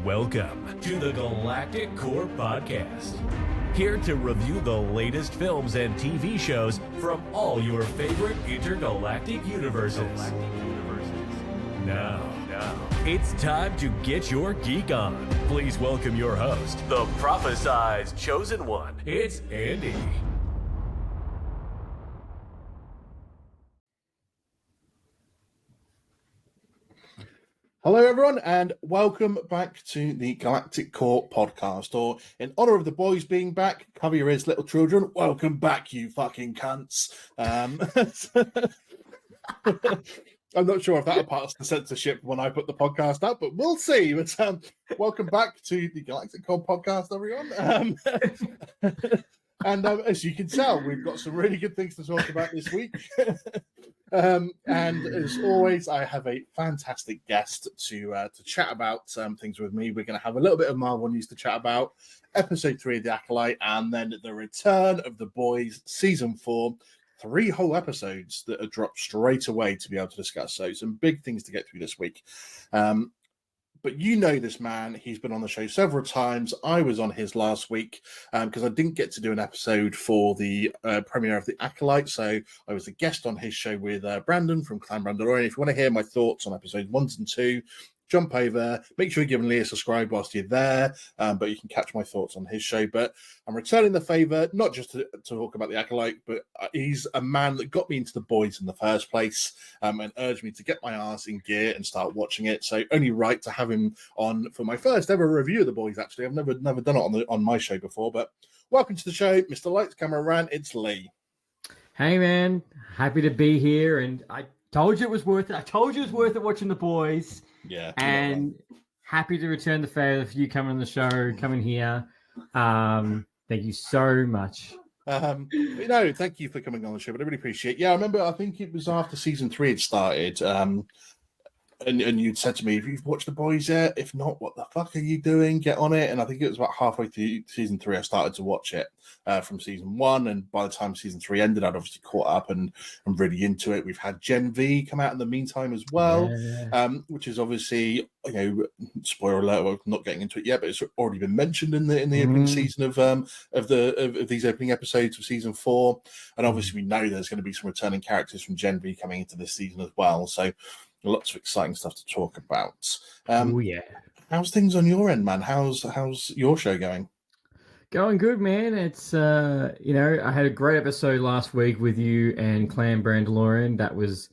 Welcome to the Galactic Core Podcast. Here to review the latest films and TV shows from all your favorite intergalactic universes. Now, it's time to get your geek on. Please welcome your host, the prophesized chosen one. It's Andy. Hello, everyone, and welcome back to the Galactic Core Podcast. Or, in honor of the boys being back, cover your ears, little children. Welcome back, you fucking cunts. I'm not sure if that'll pass the censorship when I put the podcast up, but we'll see. But welcome back to the Galactic Core Podcast, everyone. And as you can tell, we've got some really good things to talk about this week. And as always, I have a fantastic guest to chat about things with me. We're going to have a little bit of Marvel news to chat about, episode 3 of The Acolyte, and then the return of The Boys, season 4. 3 whole episodes that are dropped straight away to be able to discuss. So some big things to get through this week. But you know this man. He's been on the show several times. I was on his last week because I didn't get to do an episode for the premiere of The Acolyte. So I was a guest on his show with Brandon from Clan Brandalorian. If you want to hear my thoughts on episodes 1 and 2, jump over. Make sure you're giving Leigh a subscribe whilst you're there. But you can catch my thoughts on his show. But I'm returning the favour, not just to talk about The Acolyte, but he's a man that got me into The Boys in the first place and urged me to get my arse in gear and start watching it. So only right to have him on for my first ever review of The Boys, actually. I've never done it on my show before. But welcome to the show, Mr. Lights, Camera, Rant. It's Leigh. Hey, man. Happy to be here. And I told you it was worth it. I told you it was worth it watching The Boys. Yeah. And happy to return the favor for you coming on the show, coming here. Thank you so much. Thank you for coming on the show, but I really appreciate it. Yeah, I remember, I think it was after season 3 had started, and you'd said to me, "Have you watched The Boys yet? If not, what the fuck are you doing? Get on it." And I think it was about halfway through season 3 I started to watch it from season 1, and by the time season 3 ended, I'd obviously caught up and I'm really into it. We've had Gen V come out in the meantime as well, which is obviously, spoiler alert, we're not getting into it yet, but it's already been mentioned in the opening season of these opening episodes of season 4, and obviously we know there's going to be some returning characters from Gen V coming into this season as well. So lots of exciting stuff to talk about. How's things on your end, man? How's your show going? Going good, man. It's I had a great episode last week with you and Clan Brandalorian. That was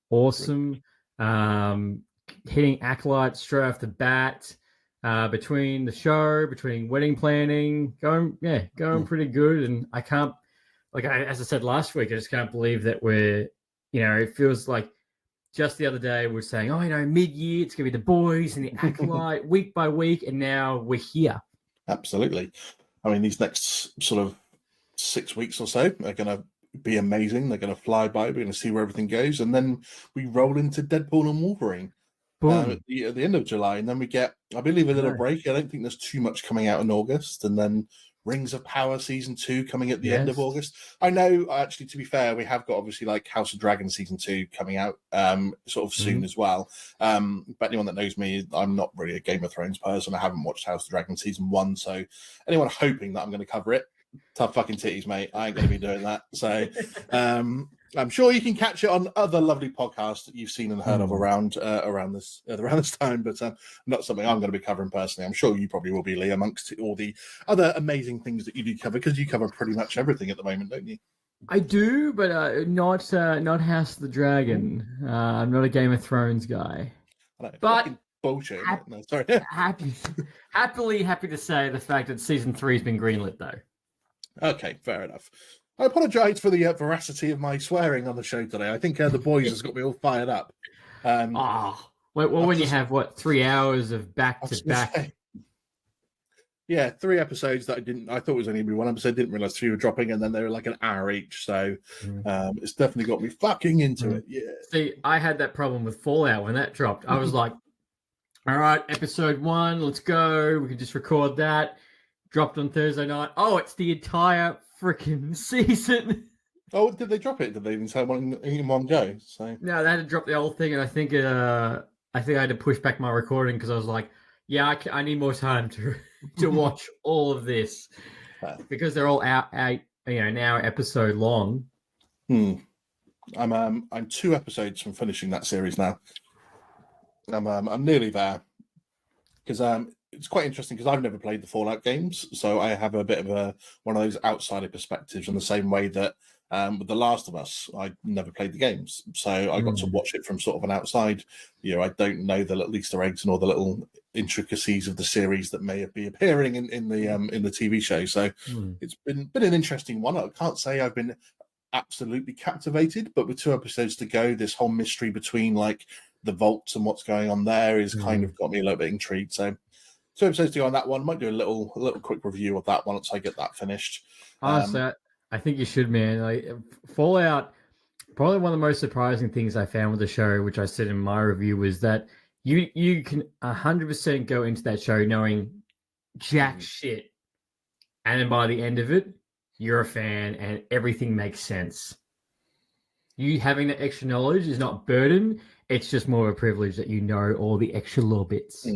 awesome. Hitting Acolyte straight off the bat. Between the show, between wedding planning, going pretty good. And I can't, as I said last week, I just can't believe that we're, it feels like just the other day we're saying, mid-year, it's going to be The Boys and The Acolyte week by week, and now we're here. Absolutely. I mean, these next sort of 6 weeks or so are going to be amazing. They're going to fly by. We're going to see where everything goes. And then we roll into Deadpool and Wolverine at the end of July. And then we get, I believe, a little break. I don't think there's too much coming out in August. And then Rings of Power season 2 coming at the end of August. I know, actually, to be fair, we have got obviously like House of Dragon season 2 coming out sort of soon as well. But anyone that knows me, I'm not really a Game of Thrones person. I haven't watched House of Dragon season 1. So anyone hoping that I'm going to cover it, tough fucking titties, mate. I ain't going to be doing that. So I'm sure you can catch it on other lovely podcasts that you've seen and heard of around this time, but not something I'm going to be covering personally. I'm sure you probably will be, Leigh, amongst all the other amazing things that you do cover, because you cover pretty much everything at the moment, don't you? I do, but not House of the Dragon. I'm not a Game of Thrones guy. But bullshit. No, sorry. happy to say the fact that season 3 has been greenlit, though. Okay, fair enough. I apologise for the veracity of my swearing on the show today. I think The Boys has got me all fired up. When you have 3 hours of back to back. Yeah, 3 episodes that I thought it was only going to be 1 episode. Didn't realise 3 were dropping, and then they were like an hour each. So it's definitely got me fucking into it. Yeah. See, I had that problem with Fallout when that dropped. I was like, all right, episode 1, let's go. We can just record that. Dropped on Thursday night. Oh, it's the entire freaking season. Oh, did they drop it? Did they even say one in one go? So no, they had to drop the whole thing, and I think I had to push back my recording because I was like, Yeah, I need more time to watch all of this because they're all out an hour episode long. I'm 2 episodes from finishing that series now. I'm nearly there because it's quite interesting because I've never played the Fallout games, so I have a bit of one of those outsider perspectives in the same way that with The Last of Us, I never played the games, so I got to watch it from sort of an outside. I don't know the little Easter eggs and all the little intricacies of the series that may be appearing in the TV show. So it's been an interesting one. I can't say I've been absolutely captivated, but with 2 episodes to go, this whole mystery between like the vaults and what's going on there is kind of got me a little bit intrigued. So 2 episodes to go on that one. Might do a little quick review of that one once I get that finished. Honestly, I think you should, man. Like Fallout, probably one of the most surprising things I found with the show, which I said in my review, was that you can 100% go into that show knowing jack shit, and then by the end of it, you're a fan and everything makes sense. You having that extra knowledge is not burden; it's just more of a privilege that you know all the extra little bits.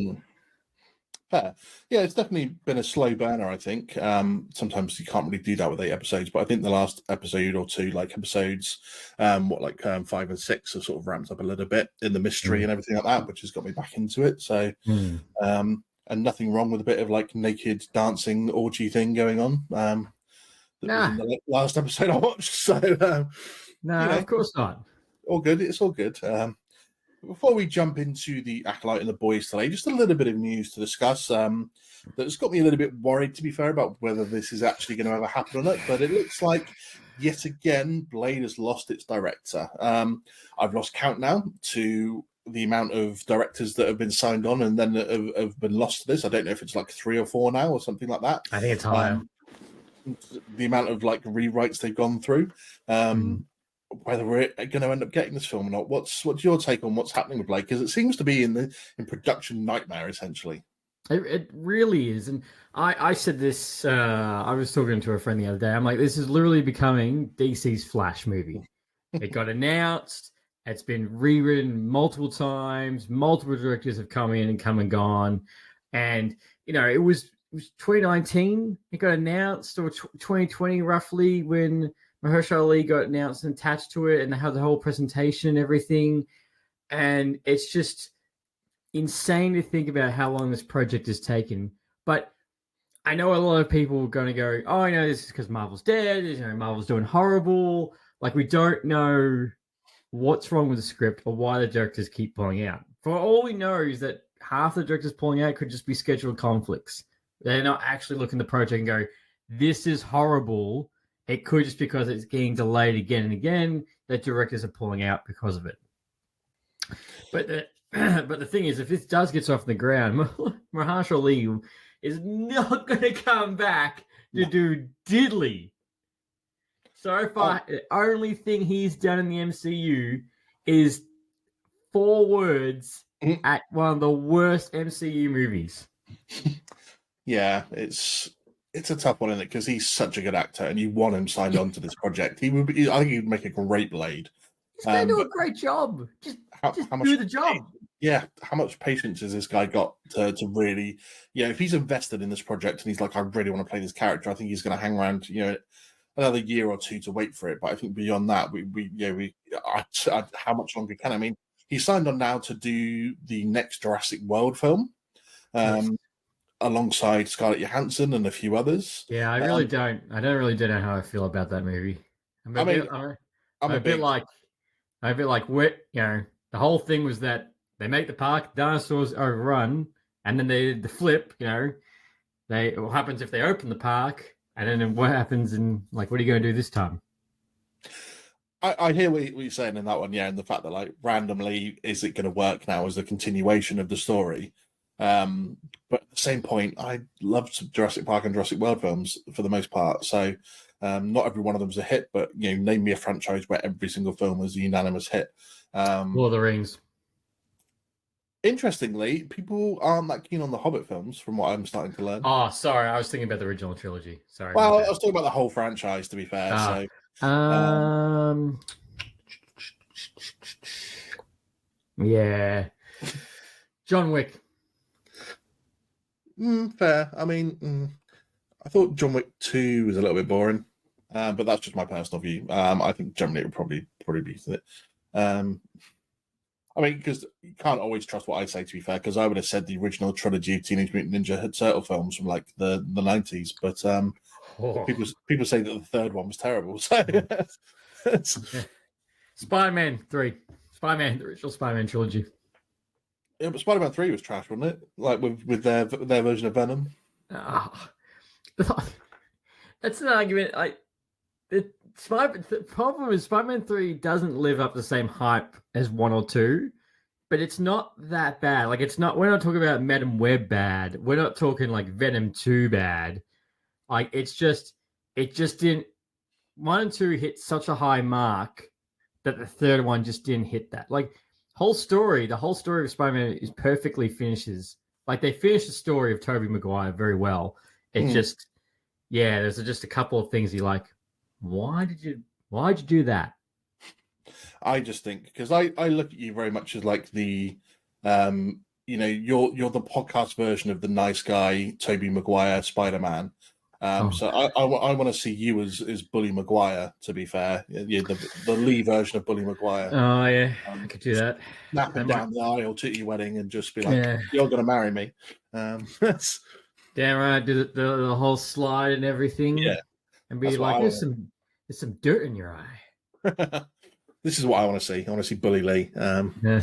Fair. Yeah, it's definitely been a slow burner, I think. Sometimes you can't really do that with 8 episodes, but I think the last episode or two, like episodes 5 and 6 have sort of ramped up a little bit in the mystery and everything like that, which has got me back into it. So and nothing wrong with a bit of like naked dancing orgy thing going on. That was in the last episode I watched. So of course not. All good. It's all good. Before we jump into the Acolyte and the boys today, just a little bit of news to discuss that's got me a little bit worried, to be fair, about whether this is actually going to ever happen or not. But it looks like, yet again, Blade has lost its director. I've lost count now to the amount of directors that have been signed on and then have been lost to this. I don't know if it's like 3 or 4 now or something like that. I think it's higher. The amount of like rewrites they've gone through. Whether we're going to end up getting this film or not. What's your take on what's happening with Blade? Because it seems to be in production nightmare, essentially. It really is. And I said this, I was talking to a friend the other day. I'm like, this is literally becoming DC's Flash movie. It got announced. It's been rewritten multiple times. Multiple directors have come in and come and gone. And, it was 2019. It got announced, or 2020 roughly, when Mahershala Ali got announced and attached to it, and they had the whole presentation and everything. And it's just insane to think about how long this project has taken. But I know a lot of people are going to go, oh, I know this is because Marvel's dead. Marvel's doing horrible. Like, we don't know what's wrong with the script or why the directors keep pulling out. For all we know is that half the directors pulling out could just be scheduled conflicts. They're not actually looking at the project and go, this is horrible. It could just because it's getting delayed again and again that directors are pulling out because of it. But the thing is, if this does get off the ground, Mahershala Ali is not going to come back to do diddly. So far, the only thing he's done in the MCU is 4 words at one of the worst MCU movies. Yeah, it's a tough one, isn't it? Because he's such a good actor, and you want him signed on to this project. I think he'd make a great Blade. He's going to do a great job. Just do the job. Yeah, how much patience has this guy got to really, if he's invested in this project and he's like, I really want to play this character, I think he's going to hang around, another year or 2 to wait for it. But I think beyond that, how much longer can I mean? He's signed on now to do the next Jurassic World film. Alongside Scarlett Johansson and a few others. Yeah, I don't really know how I feel about that movie. I'm a bit like the whole thing was that they make the park, dinosaurs overrun, and then they did the flip. What happens if they open the park, and then what happens what are you going to do this time? I hear what you're saying in that one, and the fact that randomly is it going to work now as a continuation of the story. But at the same point, I loved Jurassic Park and Jurassic World films for the most part. So not every one of them is a hit, but name me a franchise where every single film was a unanimous hit. Lord of the Rings. Interestingly, people aren't that keen on the Hobbit films, from what I'm starting to learn. Oh, sorry, I was thinking about the original trilogy. Sorry. Well, I was talking about the whole franchise, to be fair. Yeah, John Wick. Fair. I mean, I thought John Wick 2 was a little bit boring, but that's just my personal view. I think generally it would probably be it. Um, I mean, because you can't always trust what I say, to be fair, because I would have said the original trilogy of Teenage Mutant Ninja Turtle films from like the 90s, but people say that the third one was terrible. So Spider-Man 3. Spider-Man, the original Spider-Man trilogy. yeah, but Spider-Man 3 was trash, wasn't it? Like with their version of Venom. That's an argument. The problem is Spider-Man 3 doesn't live up to the same hype as 1 or 2, but it's not that bad. Like, it's not, we're not talking about Madam Web bad. We're not talking like Venom 2 bad. Like, it just didn't, 1 and 2 hit such a high mark that the third one just didn't hit that. Like, the whole story of Spider-Man is perfectly finishes. Like, they finished the story of Tobey Maguire very well. It's just, yeah, there's just a couple of things you're like, why'd you do that? I just think because I look at you very much as like the you're the podcast version of the nice guy Tobey Maguire Spider-Man. So I want to see you as Bully Maguire, to be fair. Yeah, the Leigh version of Bully Maguire. Oh yeah, I could do that. Snapping down the aisle to your wedding and just be like, you're gonna marry me. That's damn right, do the whole slide and everything. Yeah. And be like, there's some dirt in your eye. This is what I want to see. I want to see Bully Leigh. Yeah.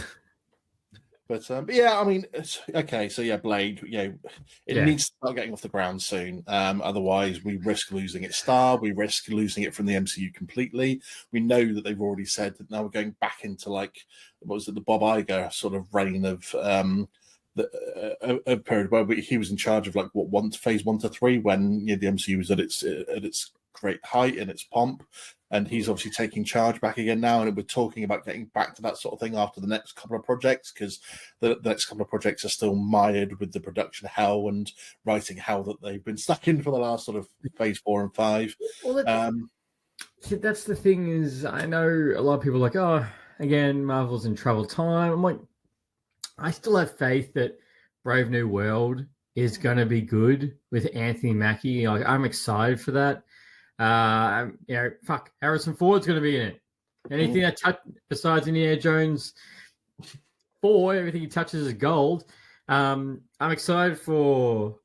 But yeah, I mean, okay. So yeah, Blade. It needs to start getting off the ground soon. Otherwise, we risk losing its star. We risk losing it from the MCU completely. We know that they've already said that now we're going back into like what was it, the Bob Iger sort of reign of a period where he was in charge of like phase 1 to 3 when the MCU was at its great height and its pomp. And he's obviously taking charge back again now. And we're talking about getting back to that sort of thing after the next couple of projects, because the next couple of projects are still mired with the production hell and writing hell that they've been stuck in for the last sort of phase 4 and 5. Well, that's the thing is, I know a lot of people are like, oh, again, Marvel's in troubled time. I'm like, I still have faith that Brave New World is going to be good with Anthony Mackie. Like, I'm excited for that. Harrison Ford's going to be in it. Anything that besides Indiana Jones 4, everything he touches is gold. I'm excited for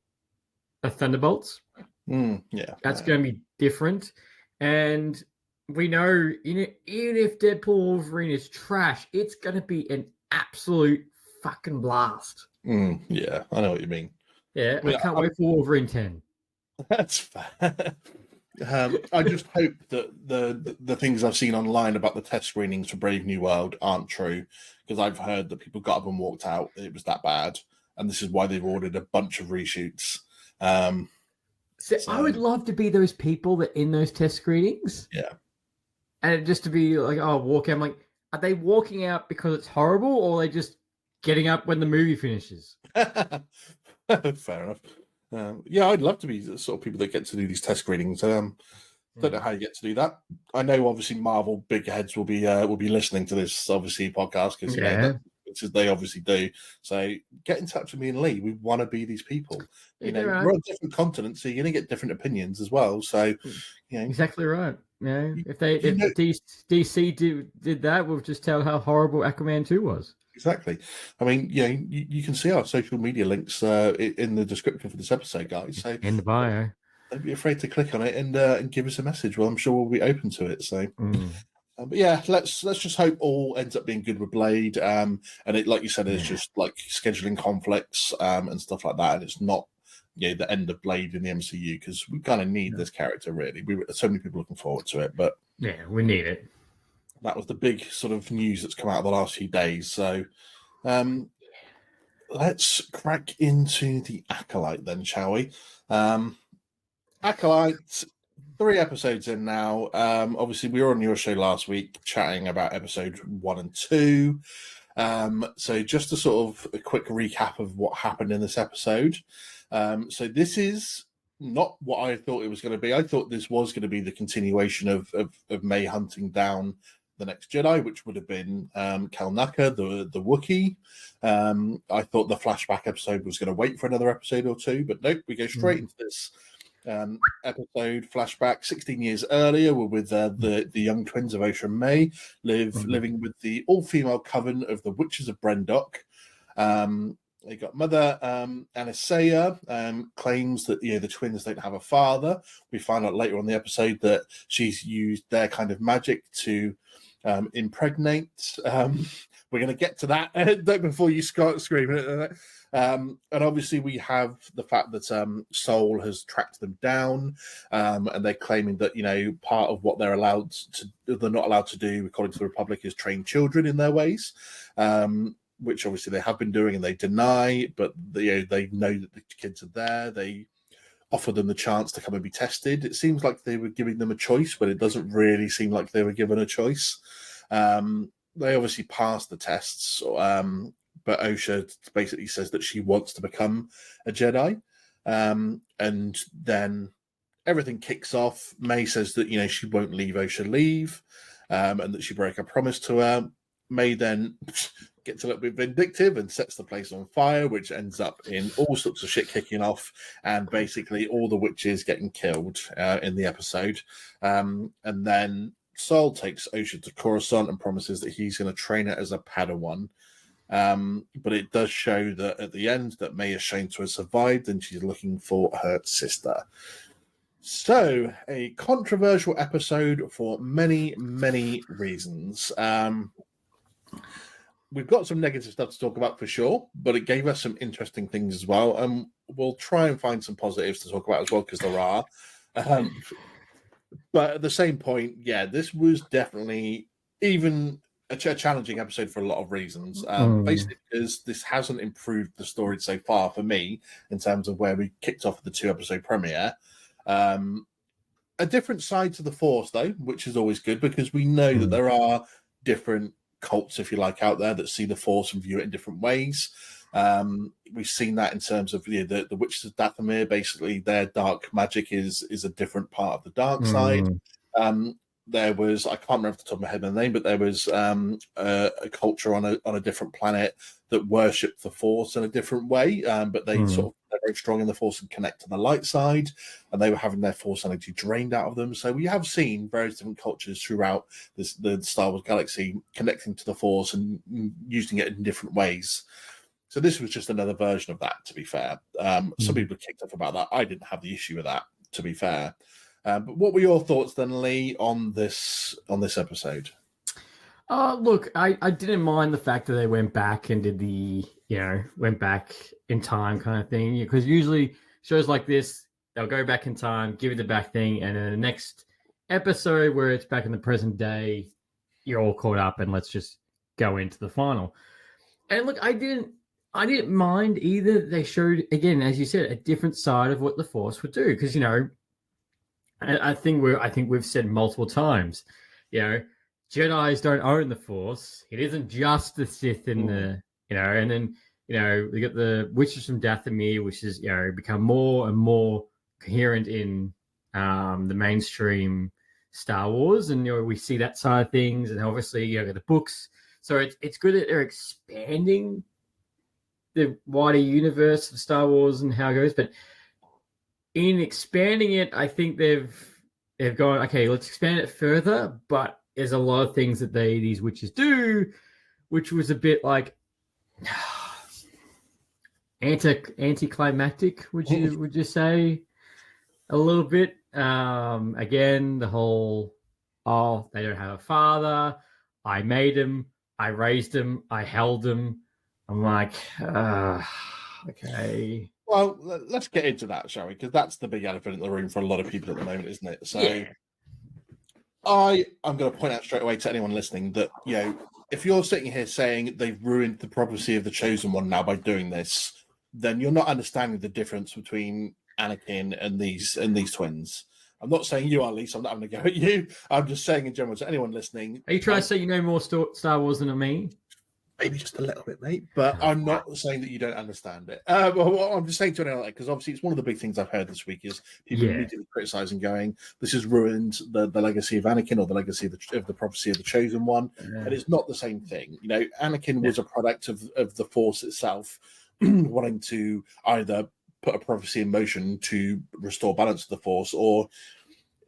the Thunderbolts. That's going to be different. And we know, even if Deadpool Wolverine is trash, it's going to be an absolute fucking blast. Yeah, I know what you mean. Yeah, I can't wait for Wolverine 10. That's fair. I just hope that the things I've seen online about the test screenings for Brave New World aren't true, because I've heard that people got up and walked out. It was that bad, and this is why they've ordered a bunch of reshoots. So I would love to be those people that in those test screenings. Yeah, and just to be like, oh, walk out. I'm like, are they walking out because it's horrible, or are they just getting up when the movie finishes? Fair enough. I'd love to be the sort of people that get to do these test screenings. Don't know how you get to do that. I know, obviously, Marvel big heads will be listening to this obviously podcast because they obviously do. So get in touch with me and Leigh. We want to be these people. We're on different continents, so you're going to get different opinions as well. So exactly right. Yeah, if DC did that, we'll just tell how horrible Aquaman 2 was. Exactly. I mean, you can see our social media links in the description for this episode, guys. So in the bio, don't be afraid to click on it and give us a message. Well, I'm sure we'll be open to it. So, but yeah, let's just hope all ends up being good with Blade. And it, like you said, is just like scheduling conflicts and stuff like that. And it's not the end of Blade in the MCU, because we kind of need this character really. So many people looking forward to it, but we need it. That was the big sort of news that's come out of the last few days. So let's crack into the Acolyte then, shall we? Acolyte, 3 episodes in now. Obviously, we were on your show last week chatting about episode 1 and 2. So just a sort of a quick recap of what happened in this episode. So this is not what I thought it was going to be. I thought this was going to be the continuation of May hunting down the Next Jedi, which would have been Cal Naka, the Wookiee. I thought the flashback episode was going to wait for another episode or two, but nope, we go straight into this episode flashback 16 years earlier. We're with the young twins of Osha and May living with the all-female coven of the Witches of Brendok. They got Mother Anastasia claims that the twins don't have a father. We find out later on in the episode that she's used their kind of magic to impregnate. We're going to get to that before you start screaming. And obviously we have the fact that Soul has tracked them down, and they're claiming that part of what they're not allowed to do, according to the Republic, is train children in their ways. Which obviously they have been doing and they deny, but they know that the kids are there. They offer them the chance to come and be tested. It seems like they were giving them a choice, but it doesn't really seem like they were given a choice. They obviously passed the tests, but Osha basically says that she wants to become a Jedi. And then everything kicks off. May says that, she won't leave Osha leave, and that she broke a promise to her. May then gets a little bit vindictive and sets the place on fire, which ends up in all sorts of shit kicking off and basically all the witches getting killed in the episode. And then Sol takes Osha to Coruscant and promises that he's going to train her as a Padawan. But it does show that at the end that May is shown to have survived and she's looking for her sister. So, a controversial episode for many, many reasons. We've got some negative stuff to talk about for sure, but it gave us some interesting things as well. And we'll try and find some positives to talk about as well, because there are. But at the same point, this was definitely even a challenging episode for a lot of reasons. Basically, because this hasn't improved the story so far for me in terms of where we kicked off the 2-episode premiere. A different side to the Force, though, which is always good, because we know that there are different cults, if you like, out there that see the Force and view it in different ways. We've seen that in terms of the Witches of Dathomir. Basically, their dark magic is a different part of the dark side. There was, I can't remember off the top of my head the name, but there was a culture on a different planet that worshipped the Force in a different way, but they they're very strong in the Force and connect to the light side, and they were having their Force energy drained out of them. So we have seen various different cultures throughout the Star Wars galaxy connecting to the Force and using it in different ways. So this was just another version of that, to be fair. Some people kicked off about that. I didn't have the issue with that, to be fair. But what were your thoughts then, Leigh, on this episode? Look, I didn't mind the fact that they went back and did went back in time kind of thing. Because usually shows like this, they'll go back in time, give it the back thing, and then the next episode where it's back in the present day, you're all caught up and let's just go into the final. And look, I didn't mind either. They showed, again, as you said, a different side of what the Force would do. Because, I think we've said multiple times, Jedis don't own the Force. It isn't just the Sith in the, and then, we got the Witches from Dathomir, which is, become more and more coherent in the mainstream Star Wars. And, we see that side of things. And obviously, the books. So it's good that they're expanding the wider universe of Star Wars and how it goes. But in expanding it, I think they've gone, okay, let's expand it further. But there's a lot of things that these witches do, which was a bit like anticlimactic. Would you say a little bit? Again, the whole they don't have a father. I made him. I raised him. I held him. I'm like, okay. Well, let's get into that, shall we? Because that's the big elephant in the room for a lot of people at the moment, isn't it? So I'm going to point out straight away to anyone listening that, if you're sitting here saying they've ruined the prophecy of the Chosen One now by doing this, then you're not understanding the difference between Anakin and these twins. I'm not saying you are, Leigh, so I'm not having to go at you. I'm just saying in general to anyone listening. Are you trying to say you know more Star Wars than me? maybe just a little bit, mate. But I'm not saying that you don't understand it. Well, I'm just saying to anyone, because obviously it's one of the big things I've heard this week is people immediately criticizing, going, "This has ruined the legacy of Anakin or the legacy of the prophecy of the chosen one." And it's not the same thing. You know, Anakin was a product of the Force itself, wanting to either put a prophecy in motion to restore balance to the Force, or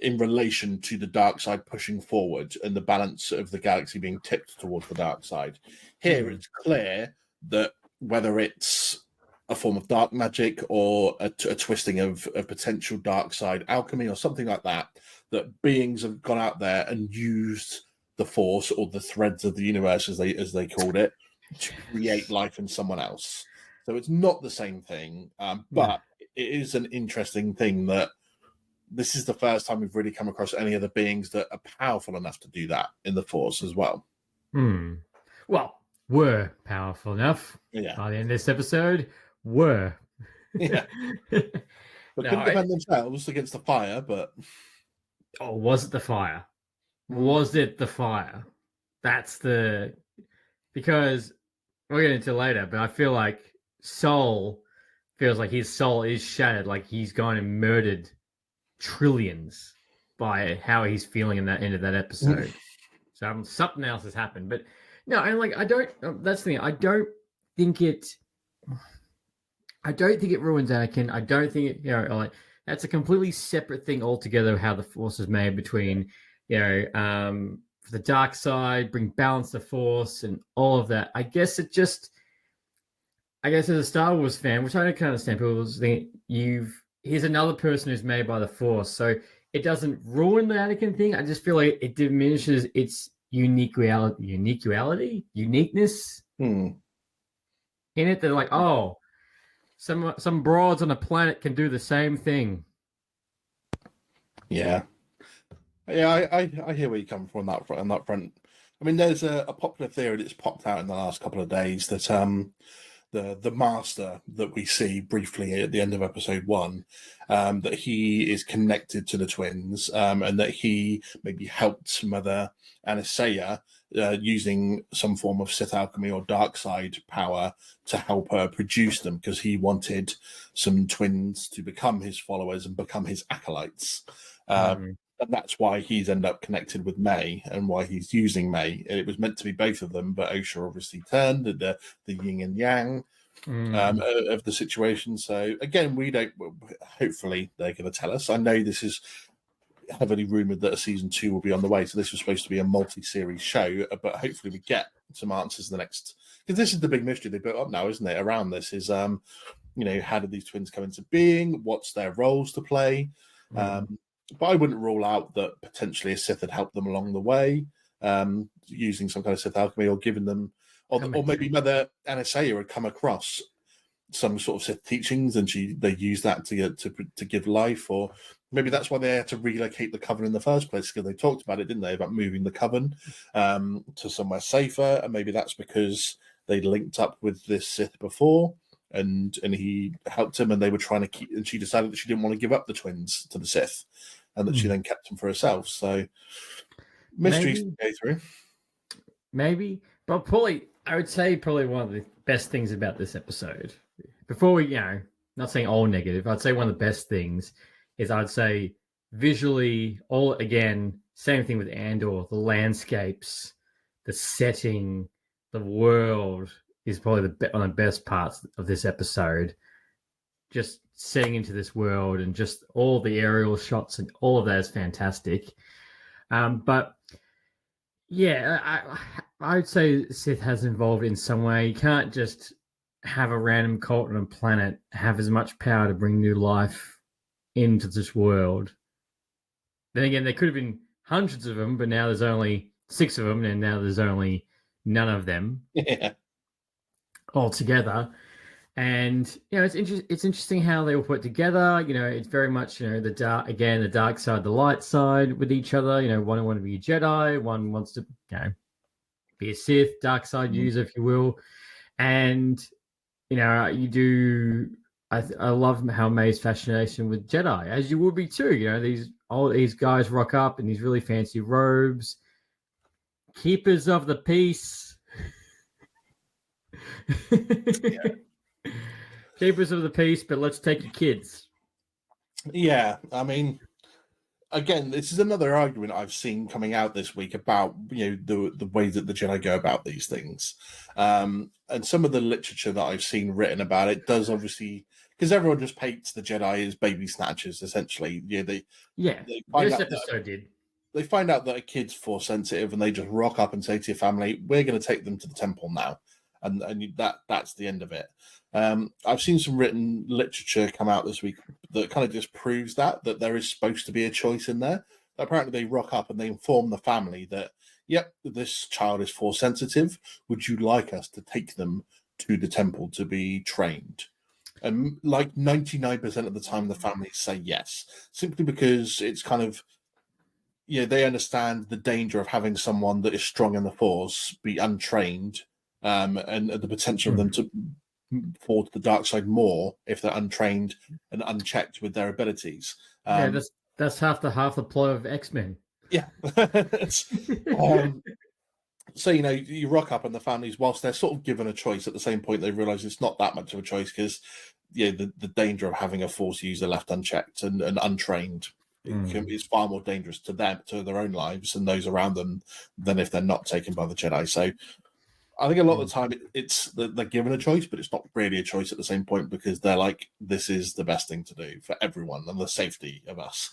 in relation to the dark side pushing forward and the balance of the galaxy being tipped towards the dark side. Here, it's clear that whether it's a form of dark magic or a twisting of potential dark side alchemy or something like that, that beings have gone out there and used the Force or the threads of the universe, as they called it, to create life in someone else. So it's not the same thing, but it is an interesting thing that this is the first time we've really come across any of the beings that are powerful enough to do that in the Force as well. Well, were powerful enough by the end of this episode. Were. Yeah. But couldn't defend themselves against the fire, but... Oh, was it the fire? Was it the fire? That's the... Because we'll get into it later, but I feel like Soul feels like his soul is shattered, like he's gone and murdered trillions by how he's feeling in that end of that episode. So something else has happened, but no, and like I don't. That's the thing. I don't think it ruins Anakin. I don't think it. You know, like that's a completely separate thing altogether. How the Force is made between, the dark side, bring balance to Force, and all of that. I guess as a Star Wars fan, which I don't understand, people think here's another person who's made by the Force, so it doesn't ruin the Anakin thing. I just feel like it diminishes its uniqueness in it. They're like, oh, some broads on a planet can do the same thing. Yeah, I hear where you come from on that front. I mean, there's a popular theory that's popped out in the last couple of days that the master that we see briefly at the end of episode 1, that he is connected to the twins, and that he maybe helped Mother Anastasia using some form of Sith alchemy or dark side power to help her produce them, because he wanted some twins to become his followers and become his acolytes. And that's why he's ended up connected with May and why he's using May. And it was meant to be both of them, but Osha obviously turned the yin and yang of the situation. So again, we don't. Hopefully, they're going to tell us. I know this is heavily rumored that a season 2 will be on the way. So this was supposed to be a multi-series show, but hopefully we get some answers in the next. Because this is the big mystery they built up now, isn't it? Around this is, how did these twins come into being? What's their roles to play? But I wouldn't rule out that potentially a Sith had helped them along the way, using some kind of Sith alchemy, or giving them, or maybe Mother Anastasia had come across some sort of Sith teachings, and they used that to give life, or maybe that's why they had to relocate the Coven in the first place, because they talked about it, didn't they, about moving the Coven to somewhere safer, and maybe that's because they linked up with this Sith before. And he helped him, and they were trying to keep. And she decided that she didn't want to give up the twins to the Sith, and that she then kept them for herself. So mysteries to go through. Maybe, but I would say probably one of the best things about this episode. Before we, not saying all negative, I'd say one of the best things is I'd say visually, same thing with Andor. The landscapes, the setting, the world is probably one of the best parts of this episode. Just setting into this world and just all the aerial shots and all of that is fantastic. But yeah, I would say Sith has involved in some way. You can't just have a random cult on a planet have as much power to bring new life into this world. Then again, there could have been hundreds of them, but now there's only 6 of them, and now there's only none of them. Yeah. Altogether. And it's interesting how they all put together. It's very much the dark side, the light side with each other. One want to be a Jedi, one wants to be a Sith, dark side user, if you will. And you do. I love how May's fascination with Jedi, as you would be too. All these guys rock up in these really fancy robes, keepers of the peace. Keepers of the peace, but let's take your kids. Yeah, I mean, again, this is another argument I've seen coming out this week about the way that the Jedi go about these things, and some of the literature that I've seen written about it does obviously, because everyone just paints the Jedi as baby snatchers. Essentially, they find this out episode did. they find out that a kid's force sensitive, and they just rock up and say to your family, "We're going to take them to the temple now," and that's the end of it. I've seen some written literature come out this week that kind of just proves that there is supposed to be a choice in there. Apparently, they rock up and they inform the family that, "Yep, this child is force sensitive. Would you like us to take them to the temple to be trained?" And like 99% of the time, the families say yes, simply because it's kind of, they understand the danger of having someone that is strong in the force be untrained, and the potential of them to fall to the dark side more if they're untrained and unchecked with their abilities. That's half the plot of X-Men. Yeah. So, you rock up and the families, whilst they're sort of given a choice, at the same point they realise it's not that much of a choice because the danger of having a force user left unchecked and untrained is far more dangerous to them, to their own lives and those around them, than if they're not taken by the Jedi. So I think a lot of the time it's they're given a choice, but it's not really a choice at the same point because they're like, this is the best thing to do for everyone and the safety of us.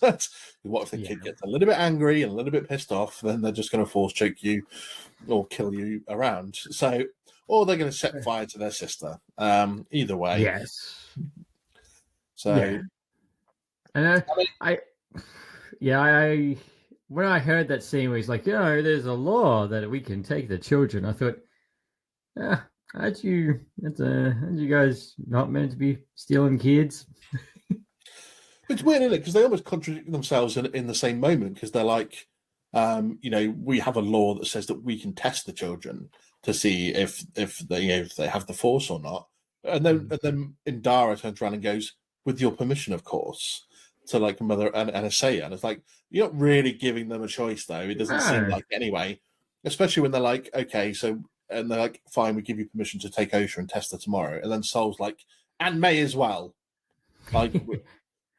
What if the kid gets a little bit angry and a little bit pissed off, then they're just going to force choke you or kill you around. So, or they're going to set fire to their sister. Either way. Yes. So, and I when I heard that scene where he's like, there's a law that we can take the children, I thought, aren't you guys not meant to be stealing kids? It's weird, isn't it? Because they almost contradict themselves in the same moment, because they're like, we have a law that says that we can test the children to see if they have the force or not. And then Indara turns around and goes, "With your permission, of course," to like Mother and Asaya. And it's like, you're not really giving them a choice, though. It doesn't seem like anyway. Especially when they're like, okay, so, and they're like, fine, we give you permission to take Osha and test her tomorrow. And then Sol's like, and May as well. Like, we're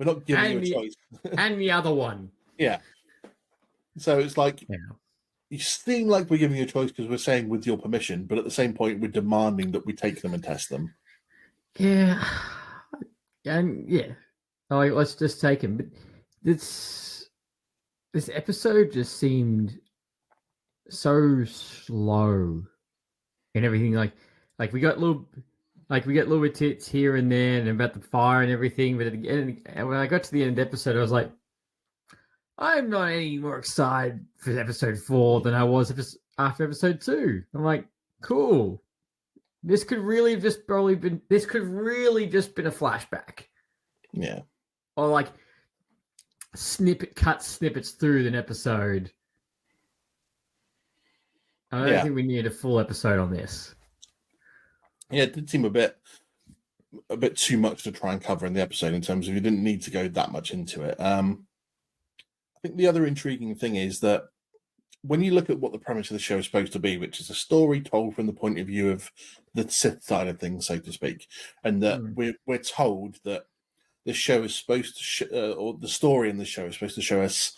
not giving you a choice. And the other one. Yeah. So it's like, you seem like we're giving you a choice because we're saying with your permission, but at the same point, we're demanding that we take them and test them. Yeah. And let's just take him. But this episode just seemed so slow and everything. Like we got little tits here and there and about the fire and everything. But when I got to the end of the episode, I was like, I'm not any more excited for episode 4 than I was after episode 2. I'm like, cool. This could really have just been a flashback. Yeah. Or like snippets through an episode. I don't think we need a full episode on this. Yeah, it did seem a bit too much to try and cover in the episode in terms of you didn't need to go that much into it. I think the other intriguing thing is that when you look at what the premise of the show is supposed to be, which is a story told from the point of view of the Sith side of things, so to speak, and that we're told that this show is supposed to, or the story in the show is supposed to show us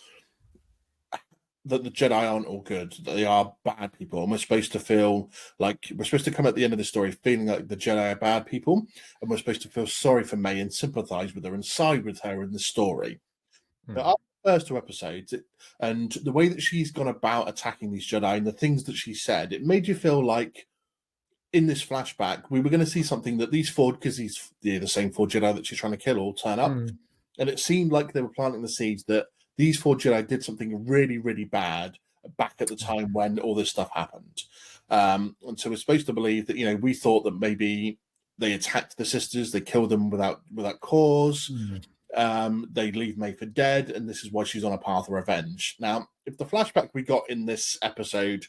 that the Jedi aren't all good, that they are bad people, and we're supposed to feel like we're supposed to come at the end of the story feeling like the Jedi are bad people, and we're supposed to feel sorry for May and sympathize with her and side with her in the story. But after the first 2 episodes, and the way that she's gone about attacking these Jedi and the things that she said, it made you feel like in this flashback we were going to see something that these 4, because these the same 4 Jedi that she's trying to kill all turn up, and it seemed like they were planting the seeds that these 4 Jedi did something really, really bad back at the time when all this stuff happened. And so we're supposed to believe that, we thought that maybe they attacked the sisters, they killed them without cause. They leave May for dead, and this is why she's on a path of revenge. Now, if the flashback we got in this episode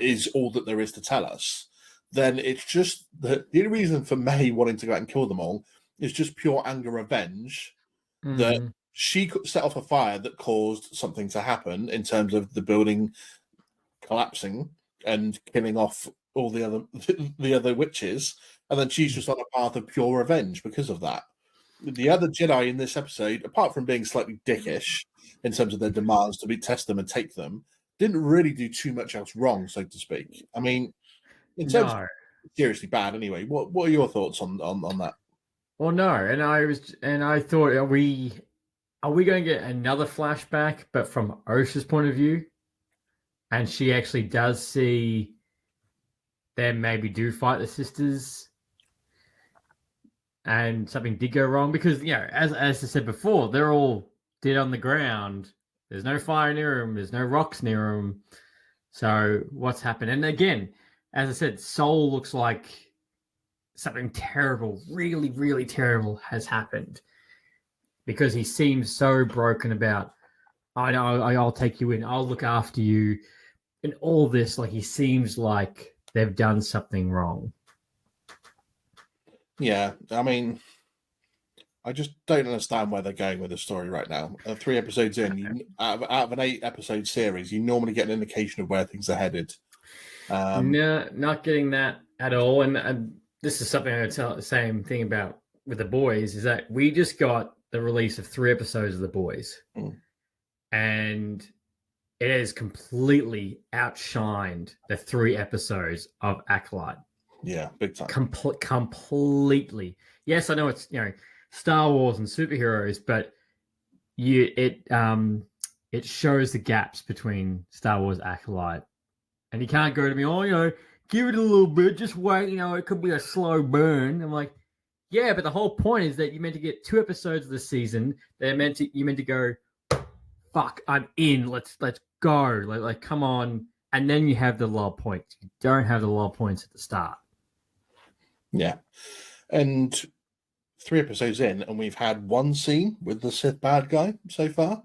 is all that there is to tell us, then it's just the only reason for May wanting to go out and kill them all is just pure anger revenge that she set off a fire that caused something to happen in terms of the building collapsing and killing off all the other the other witches, and then she's just on a path of pure revenge because of that. The other Jedi in this episode, apart from being slightly dickish in terms of their demands to test them and take them, didn't really do too much else wrong, so to speak. I mean, in terms of No. seriously bad, anyway. What are your thoughts on that? Well, no, and I thought, are we going to get another flashback, but from Osha's point of view, and she actually does see them maybe do fight the sisters, and something did go wrong because as I said before, they're all dead on the ground. There's no fire near them. There's no rocks near them. So what's happened? And again, as I said, Soul looks like something terrible, really, really terrible has happened because he seems so broken about, I know, I'll take you in, I'll look after you, and all this. Like, he seems like they've done something wrong. Yeah, I mean, I just don't understand where they're going with the story right now. 3 episodes in, out of an 8-episode series, you normally get an indication of where things are headed. No, not getting that at all. And this is something I would tell the same thing about with The Boys, is that we just got the release of 3 episodes of The Boys. And it has completely outshined the 3 episodes of Acolyte. Yeah, big time. Completely. Yes, I know it's Star Wars and superheroes, but it shows the gaps between Star Wars Acolyte, and you can't go to me, give it a little bit, just wait, it could be a slow burn. I'm like, yeah, but the whole point is that you meant to get 2 episodes of the season. You meant to go, fuck, I'm in. Let's go. Like, come on, and then you have the lull points. You don't have the lull points at the start. Yeah, and 3 episodes in, and we've had one scene with the Sith bad guy so far.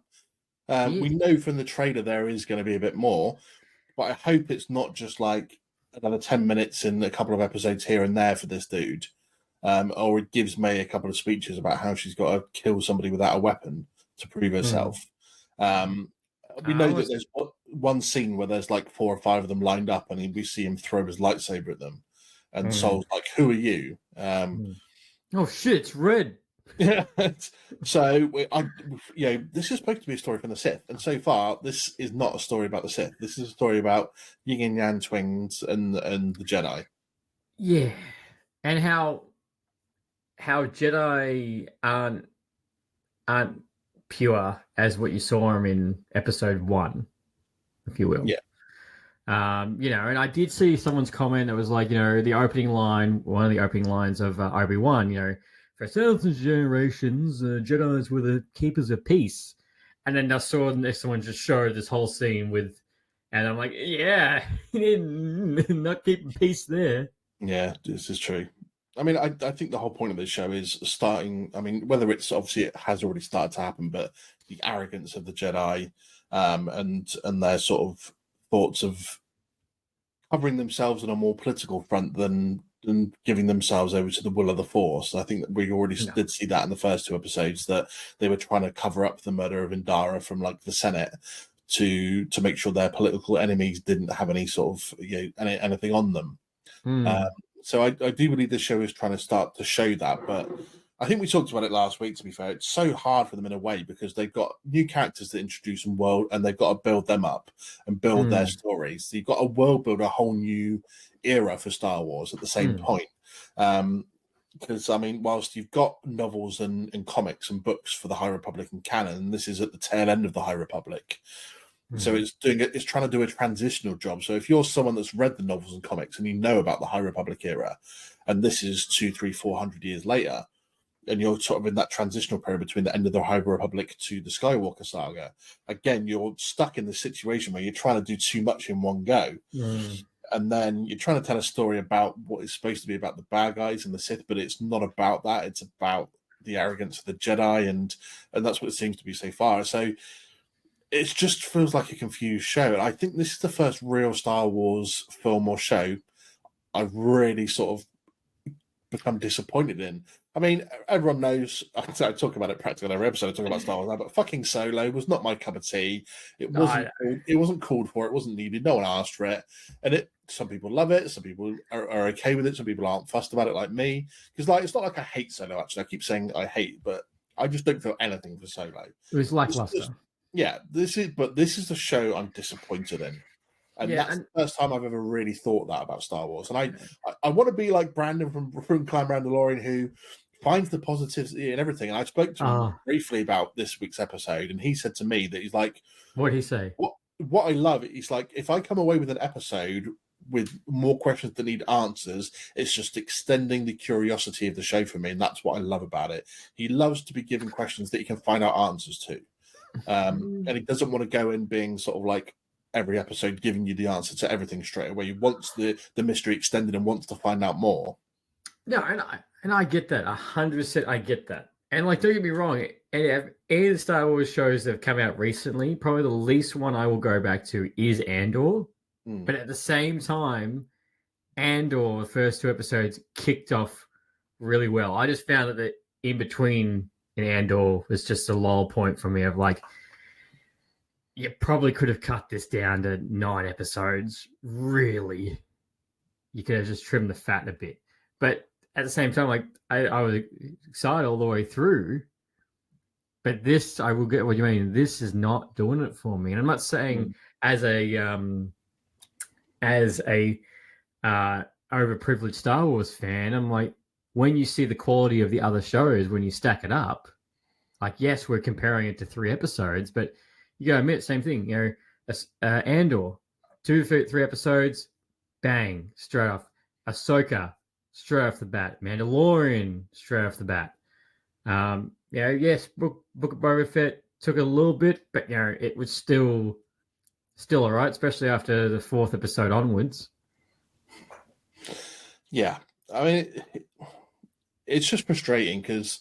We know from the trailer there is going to be a bit more, but I hope it's not just like another 10 minutes in a couple of episodes here and there for this dude, or it gives May a couple of speeches about how she's got to kill somebody without a weapon to prove herself. We know that there's one scene where there's like 4 or 5 of them lined up, and we see him throw his lightsaber at them. And Soul's like, "Who are you?" Oh shit, it's red. Yeah. So, this is supposed to be a story from the Sith, and so far, this is not a story about the Sith. This is a story about Yin and Yang twins and the Jedi. Yeah, and how Jedi aren't pure as what you saw them in Episode 1, if you will. Yeah. And I did see someone's comment that was like, the opening line, one of the opening lines of Obi-Wan, for thousands of generations, Jedis were the keepers of peace. And then I saw someone just showed this whole scene and I'm like, yeah, not keeping peace there. Yeah, this is true. I mean, I think the whole point of this show is starting, I mean, whether it's obviously it has already started to happen, but the arrogance of the Jedi and their sort of thoughts of covering themselves on a more political front than giving themselves over to the will of the Force. I think that we already did see that in the first 2 episodes, that they were trying to cover up the murder of Indara from like the Senate to make sure their political enemies didn't have any sort of anything on them. So I do believe this show is trying to start to show that, but I think we talked about it last week, to be fair. It's so hard for them in a way because they've got new characters to introduce and they've got to build them up and build their stories. So you've got to world build a whole new era for Star Wars at the same point. Because, I mean, whilst you've got novels and comics and books for the High Republic and canon, this is at the tail end of the High Republic. So it's trying to do a transitional job. So if you're someone that's read the novels and comics and you know about the High Republic era, and this is 200, 300, 400 years later, and you're sort of in that transitional period between the end of the High Republic to the Skywalker saga, again, you're stuck in this situation where you're trying to do too much in one go. And then you're trying to tell a story about what is supposed to be about the bad guys and the Sith, but it's not about that. It's about the arrogance of the Jedi, and that's what it seems to be so far. So it just feels like a confused show. And I think this is the first real Star Wars film or show I've really sort of become disappointed in. I mean, everyone knows, I talk about it practically every episode, I talk about Star Wars now, but fucking Solo was not my cup of tea. It wasn't called for, it wasn't needed, no one asked for it. And some people love it, some people are okay with it, some people aren't fussed about it like me. Because like it's not like I hate Solo. Actually, I keep saying I hate, but I just don't feel anything for Solo. It was lackluster. This is the show I'm disappointed in. And that's the first time I've ever really thought that about Star Wars. And I want to be like Brandon from Clan Brandalorian, who finds the positives in everything. And I spoke to him briefly about this week's episode, and he said to me that he's like, what did he say? What I love is like, if I come away with an episode with more questions that need answers, it's just extending the curiosity of the show for me. And that's what I love about it. He loves to be given questions that he can find out answers to. And he doesn't want to go in being sort of like every episode giving you the answer to everything straight away. He wants the mystery extended and wants to find out more. No, and I get that 100%. I get that, and like, don't get me wrong. Any of the Star Wars shows that have come out recently, probably the least one I will go back to is Andor. But at the same time, Andor, the first 2 episodes kicked off really well. I just found that in between in Andor was just a lull point for me of like, you probably could have cut this down to 9 episodes. Really, you could have just trimmed the fat a bit. But at the same time, like I was excited all the way through. But this, I will get what you mean. This is not doing it for me. And I'm not saying as a overprivileged Star Wars fan, I'm like, when you see the quality of the other shows, when you stack it up, like, yes, we're comparing it to 3 episodes, but you gotta admit, same thing. You know, Andor, 2 to 3 episodes, bang, straight off. Ahsoka, straight off the bat. Mandalorian, straight off the bat. Yes, Book of Boba Fett took a little bit, but it was still all right, especially after the 4th episode onwards. Yeah, I mean, it's just frustrating because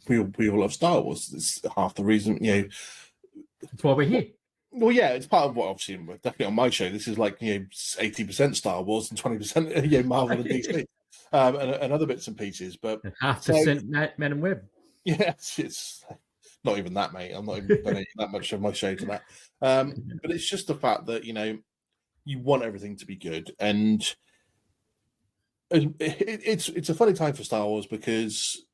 we all love Star Wars. It's half the reason, That's why we're here. Well, yeah, it's part of what, obviously, definitely on my show. This is like 80% Star Wars and 20% Marvel and DC, and other bits and pieces. But 0.5% Man and Web. Yeah, it's not even that, mate. I'm not even donating that much of my show to that. But it's just the fact that you want everything to be good, and it's a funny time for Star Wars because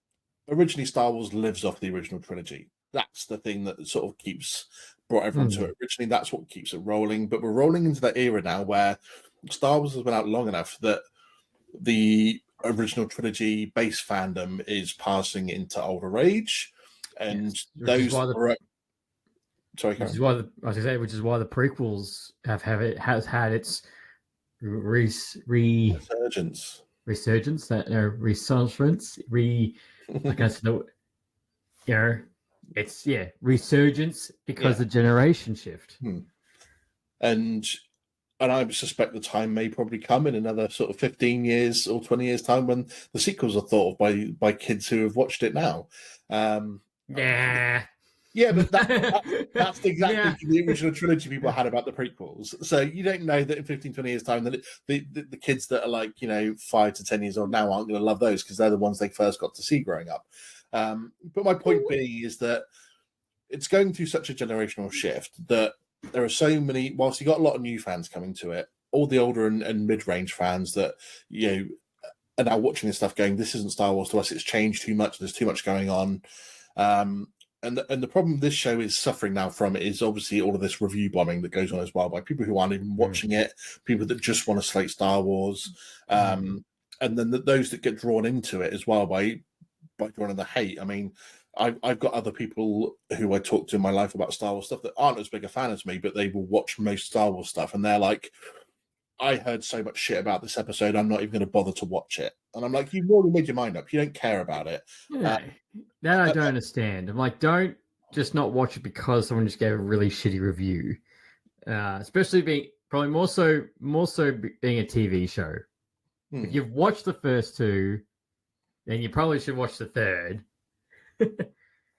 originally Star Wars lives off the original trilogy. That's the thing that sort of brought everyone to it. Originally, that's what keeps it rolling. But we're rolling into that era now where Star Wars has been out long enough that the original trilogy base fandom is passing into older age, and which is why the prequels has had its resurgence. It's resurgence because the generation shift. And I suspect the time may probably come in another sort of 15 years or 20 years time when the sequels are thought of by kids who have watched it now. Yeah, but that's exactly the original trilogy people had about the prequels. So you don't know that in 15, 20 years time that the kids that are like 5 to 10 years old now aren't going to love those because they're the ones they first got to see growing up. But my point being is that it's going through such a generational shift that there are so many, whilst you got a lot of new fans coming to it, all the older and mid-range fans that are now watching this stuff going, this isn't Star Wars to us, it's changed too much, there's too much going on. And the problem this show is suffering now from is obviously all of this review bombing that goes on as well by people who aren't even watching it, people that just want to slate Star Wars, and then those that get drawn into it as well by drawing the hate. I mean, I've got other people who I talk to in my life about Star Wars stuff that aren't as big a fan as me, but they will watch most Star Wars stuff, and they're like, I heard so much shit about this episode, I'm not even going to bother to watch it. And I'm like, you've already made your mind up. You don't care about it. That I don't understand. I'm like, don't just not watch it because someone just gave a really shitty review. Especially being probably more so being a TV show. If you've watched the first 2, then you probably should watch the 3rd.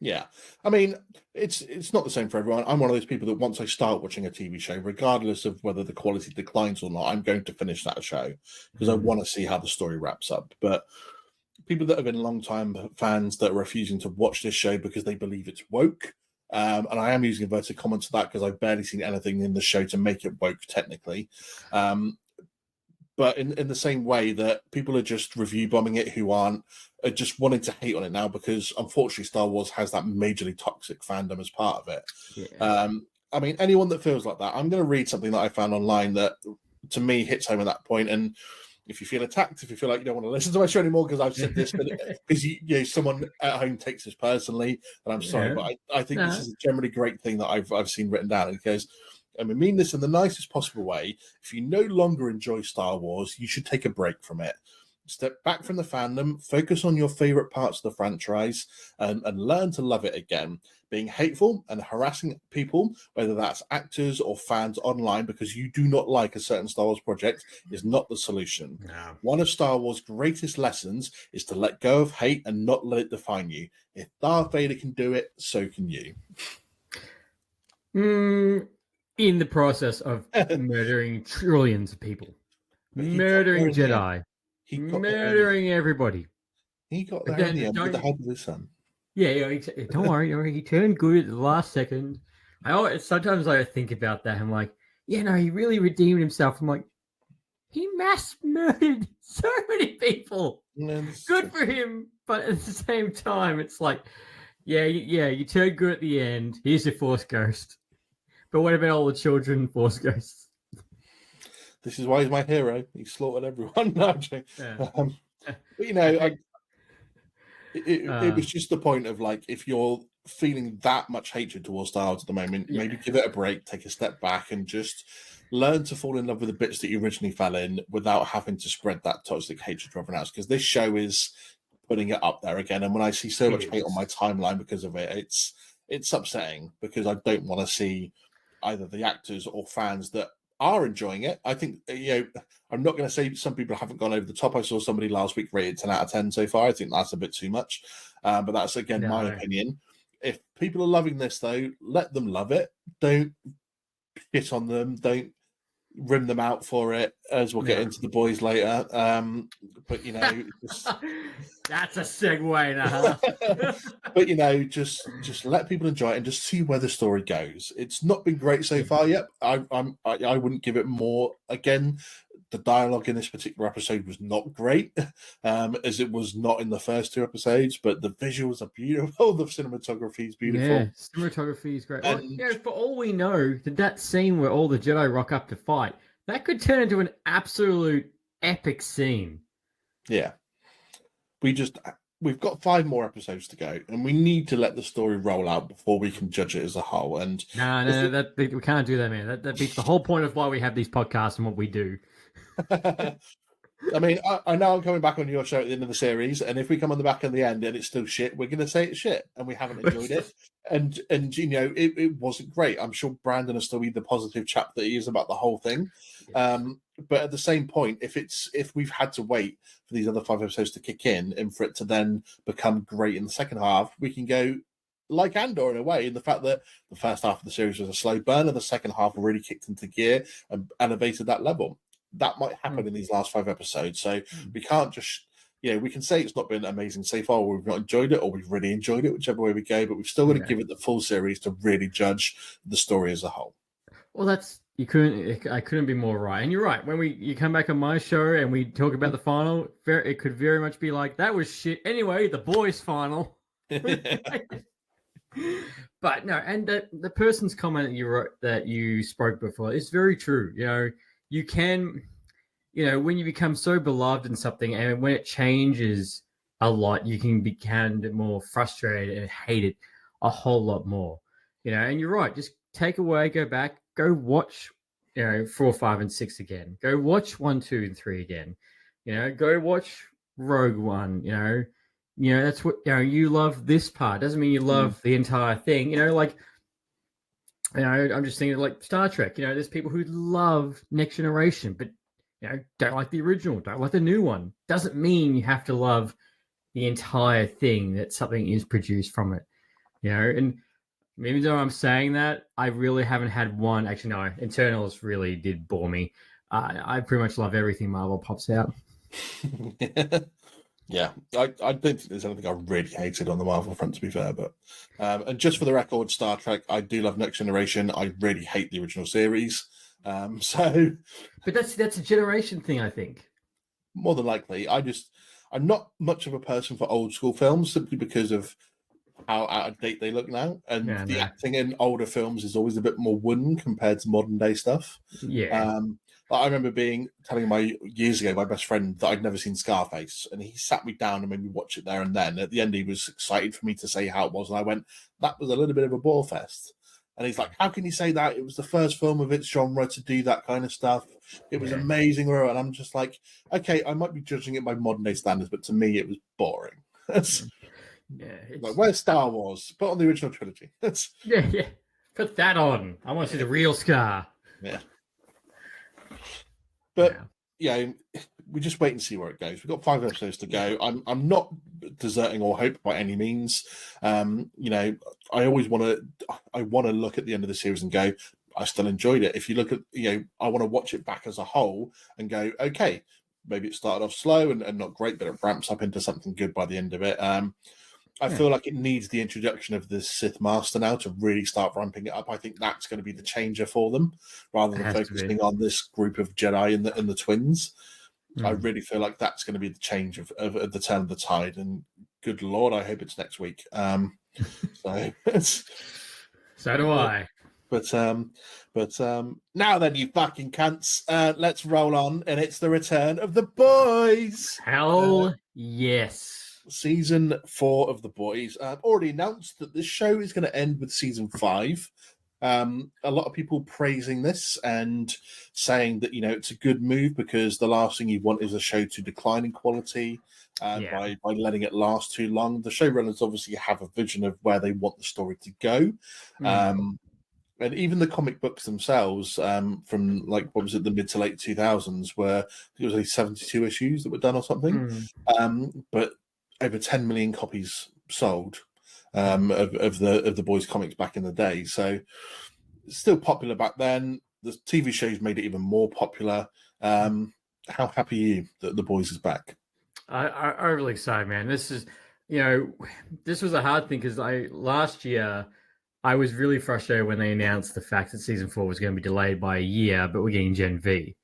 Yeah, I mean, it's not the same for everyone. I'm one of those people that once I start watching a TV show, regardless of whether the quality declines or not, I'm going to finish that show because I want to see how the story wraps up. But people that have been long-time fans that are refusing to watch this show because they believe it's woke, and I am using inverted commas to that because I've barely seen anything in the show to make it woke technically. but in the same way that people are just review bombing it who are just wanting to hate on it now because unfortunately Star Wars has that majorly toxic fandom as part of it. Yeah. I mean, anyone that feels like that, I'm going to read something that I found online that to me hits home at that point. And if you feel attacked, if you feel like you don't want to listen to my show anymore because I've said this, because someone at home takes this personally, and I'm sorry, but I think this is a generally great thing that I've seen written down. It goes, and I mean this in the nicest possible way. If you no longer enjoy Star Wars, you should take a break from it. Step back from the fandom, focus on your favorite parts of the franchise, and learn to love it again. Being hateful and harassing people, whether that's actors or fans online because you do not like a certain Star Wars project, is not the solution. No. One of Star Wars' greatest lessons is to let go of hate and not let it define you. If Darth Vader can do it, so can you. In the process of murdering trillions of people. Murdering Jedi. Murdering everybody. He got there in the end with the help of his son. Yeah, don't worry. He turned good at the last second. Sometimes I think about that. I'm like, yeah, no, he really redeemed himself. I'm like, he mass murdered so many people. Good for him, but at the same time, it's like, yeah, you turned good at the end. Here's your Force Ghost. But what about all the children Force Ghosts? This is why he's my hero. He slaughtered everyone. No, but it was just the point of like, if you're feeling that much hatred towards Star Wars at the moment, maybe give it a break, take a step back, and just learn to fall in love with the bits that you originally fell in without having to spread that toxic hatred to everyone else. Because this show is putting it up there again, and when I see so much hate on my timeline because of it, it's upsetting because I don't want to see either the actors or fans that are enjoying it. I think, I'm not going to say some people haven't gone over the top. I saw somebody last week rate it 10 out of 10 so far. I think that's a bit too much. But that's, again, my opinion. If people are loving this, though, let them love it. Don't shit on them. Don't rim them out for it, as we'll get into the boys later. But, that's a segue now. But, just let people enjoy it and just see where the story goes. It's not been great so far yet. I wouldn't give it more. Again, the dialogue in this particular episode was not great, as it was not in the first two episodes, but the visuals are beautiful. The cinematography is beautiful. Yeah, cinematography is great. For all we know, that scene where all the Jedi rock up to fight, that could turn into an absolute epic scene. Yeah. We've got 5 more episodes to go, and we need to let the story roll out before we can judge it as a whole. And no, we can't do that, man. That beats the whole point of why we have these podcasts and what we do. I mean, I know I'm coming back on your show at the end of the series, and if we come on the back at the end and it's still shit, we're going to say it's shit, and we haven't enjoyed it. And it wasn't great. I'm sure Brandon will still be the positive chap that he is about the whole thing. Yes. But at the same point, if we've had to wait for these other 5 episodes to kick in and for it to then become great in the second half, we can go like Andor in a way, in the fact that the first half of the series was a slow burner, the second half really kicked into gear and elevated that level. That might happen in these last 5 episodes. So we can't just, we can say it's not been amazing so far, or we've not enjoyed it, or we've really enjoyed it, whichever way we go, but we've still got to give it the full series to really judge the story as a whole. Well, I couldn't be more right. And you're right. When you come back on my show and we talk about the final, it could very much be like, that was shit. Anyway, the boys' final. But no, and the person's comment that you wrote, that you spoke before, is very true. You can, when you become so beloved in something and when it changes a lot, you can become more frustrated and hate it a whole lot more. And you're right. Just take away, go back, go watch, 4, 5, and 6 again. Go watch 1, 2, and 3 again. Go watch Rogue One. That's what you love. This part doesn't mean you love the entire thing. I'm just thinking like Star Trek. There's people who love Next Generation, but don't like the original, don't like the new one. Doesn't mean you have to love the entire thing that something is produced from it. And even though I'm saying that, I really haven't had one. Actually, no, Eternals really did bore me. I pretty much love everything Marvel pops out. Yeah, I don't think there's anything I really hated on the Marvel front, to be fair. But and just for the record, Star Trek, I do love Next Generation. I really hate the original series. So, but that's a generation thing, I think. more than likely, I'm not much of a person for old school films simply because of how out of date they look now, and Yeah, the no. acting in older films is always a bit more wooden compared to modern day stuff. Yeah. But I remember telling years ago my best friend that I'd never seen Scarface, and he sat me down and made me watch it there and then. At the end, he was excited for me to say how it was, and I went, "That was a little bit of a bore fest." And he's like, "How can you say that? It was the first film of its genre to do that kind of stuff. It was amazing." And I'm just like, "Okay, I might be judging it by modern day standards, but to me, it was boring." Like, where's Star Wars? Put on the original trilogy. Yeah. Put that on. I want to see the real Scar. Yeah. But yeah, we just wait and see where it goes. We've got 5 episodes to go. I'm not deserting all hope by any means. I always want to look at the end of the series and go, I still enjoyed it. If you look at, I want to watch it back as a whole and go, okay, maybe it started off slow and not great, but it ramps up into something good by the end of it. I feel like it needs the introduction of the Sith Master now to really start ramping it up. I think that's going to be the changer for them, rather than focusing on this group of Jedi and the twins. I really feel like that's going to be the change of the turn of the tide. And good Lord, I hope it's next week. So do I. But now then, you fucking cunts, let's roll on, and it's the return of The Boys. Hell yes. Season 4 of The Boys. Already announced that this show is going to end with season 5. A lot of people praising this and saying that, it's a good move because the last thing you want is a show to decline in quality by letting it last too long. The showrunners obviously have a vision of where they want the story to go. And even the comic books themselves, from what was it, the mid to late 2000s, where it was like 72 issues that were done or something. But over 10 million copies sold of the Boys comics back in the day. So it's still popular back then. The TV shows made it even more popular. How happy are you that The Boys is back? I'm really excited, man. This is, this was a hard thing because last year I was really frustrated when they announced the fact that season 4 was going to be delayed by a year, but we're getting Gen V.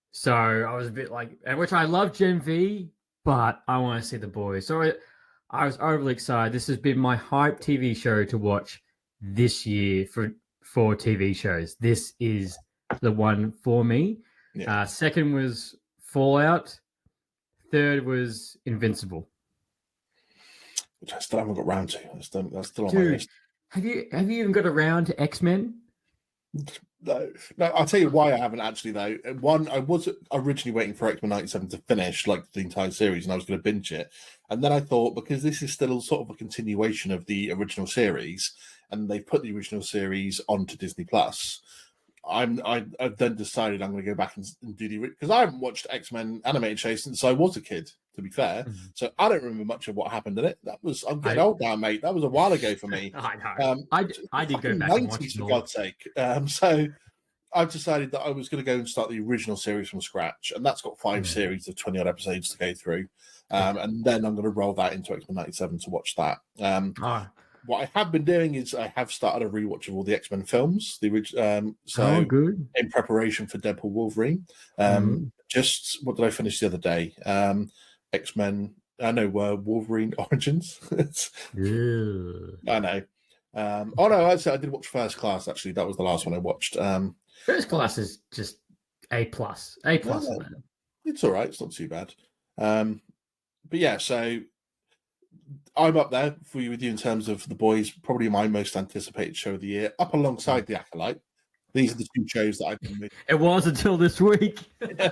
So I was a bit like, which I love Gen V, but I want to see The Boys. So I was overly excited. This has been my hype TV show to watch this year for TV shows. This is the one for me. Second was Fallout. Third was Invincible. Which I still haven't got round to. That's still on Dude, my list. Have you even got around to X-Men? No, I'll tell you why I haven't actually, though. One, I was originally waiting for X-Men 97 to finish, the entire series, and I was going to binge it. And then I thought, because this is still sort of a continuation of the original series, and they've put the original series onto Disney Plus, I've then decided I'm going to go back and do because I haven't watched X-Men animated show since I was a kid, to be fair. So I don't remember much of what happened in it. I'm getting old now, mate. That was a while ago for me. I know. I did go back and watch it, for God's sake. So I've decided that I was going to go and start the original series from scratch, and that's got 5 series of 20 odd episodes to go through. And then I'm going to roll that into X-Men 97 to watch that. What I have been doing is I have started a rewatch of all the X-Men films. Good. In preparation for Deadpool Wolverine. Just what did I finish the other day? X-Men. Wolverine Origins. I know. I did watch First Class. Actually, that was the last one I watched. First Class is just A+. A+. It's all right. It's not too bad. But yeah, so I'm up there with you in terms of The Boys, probably my most anticipated show of the year, up alongside The Acolyte. These are the 2 shows that I've been with. It was until this week. I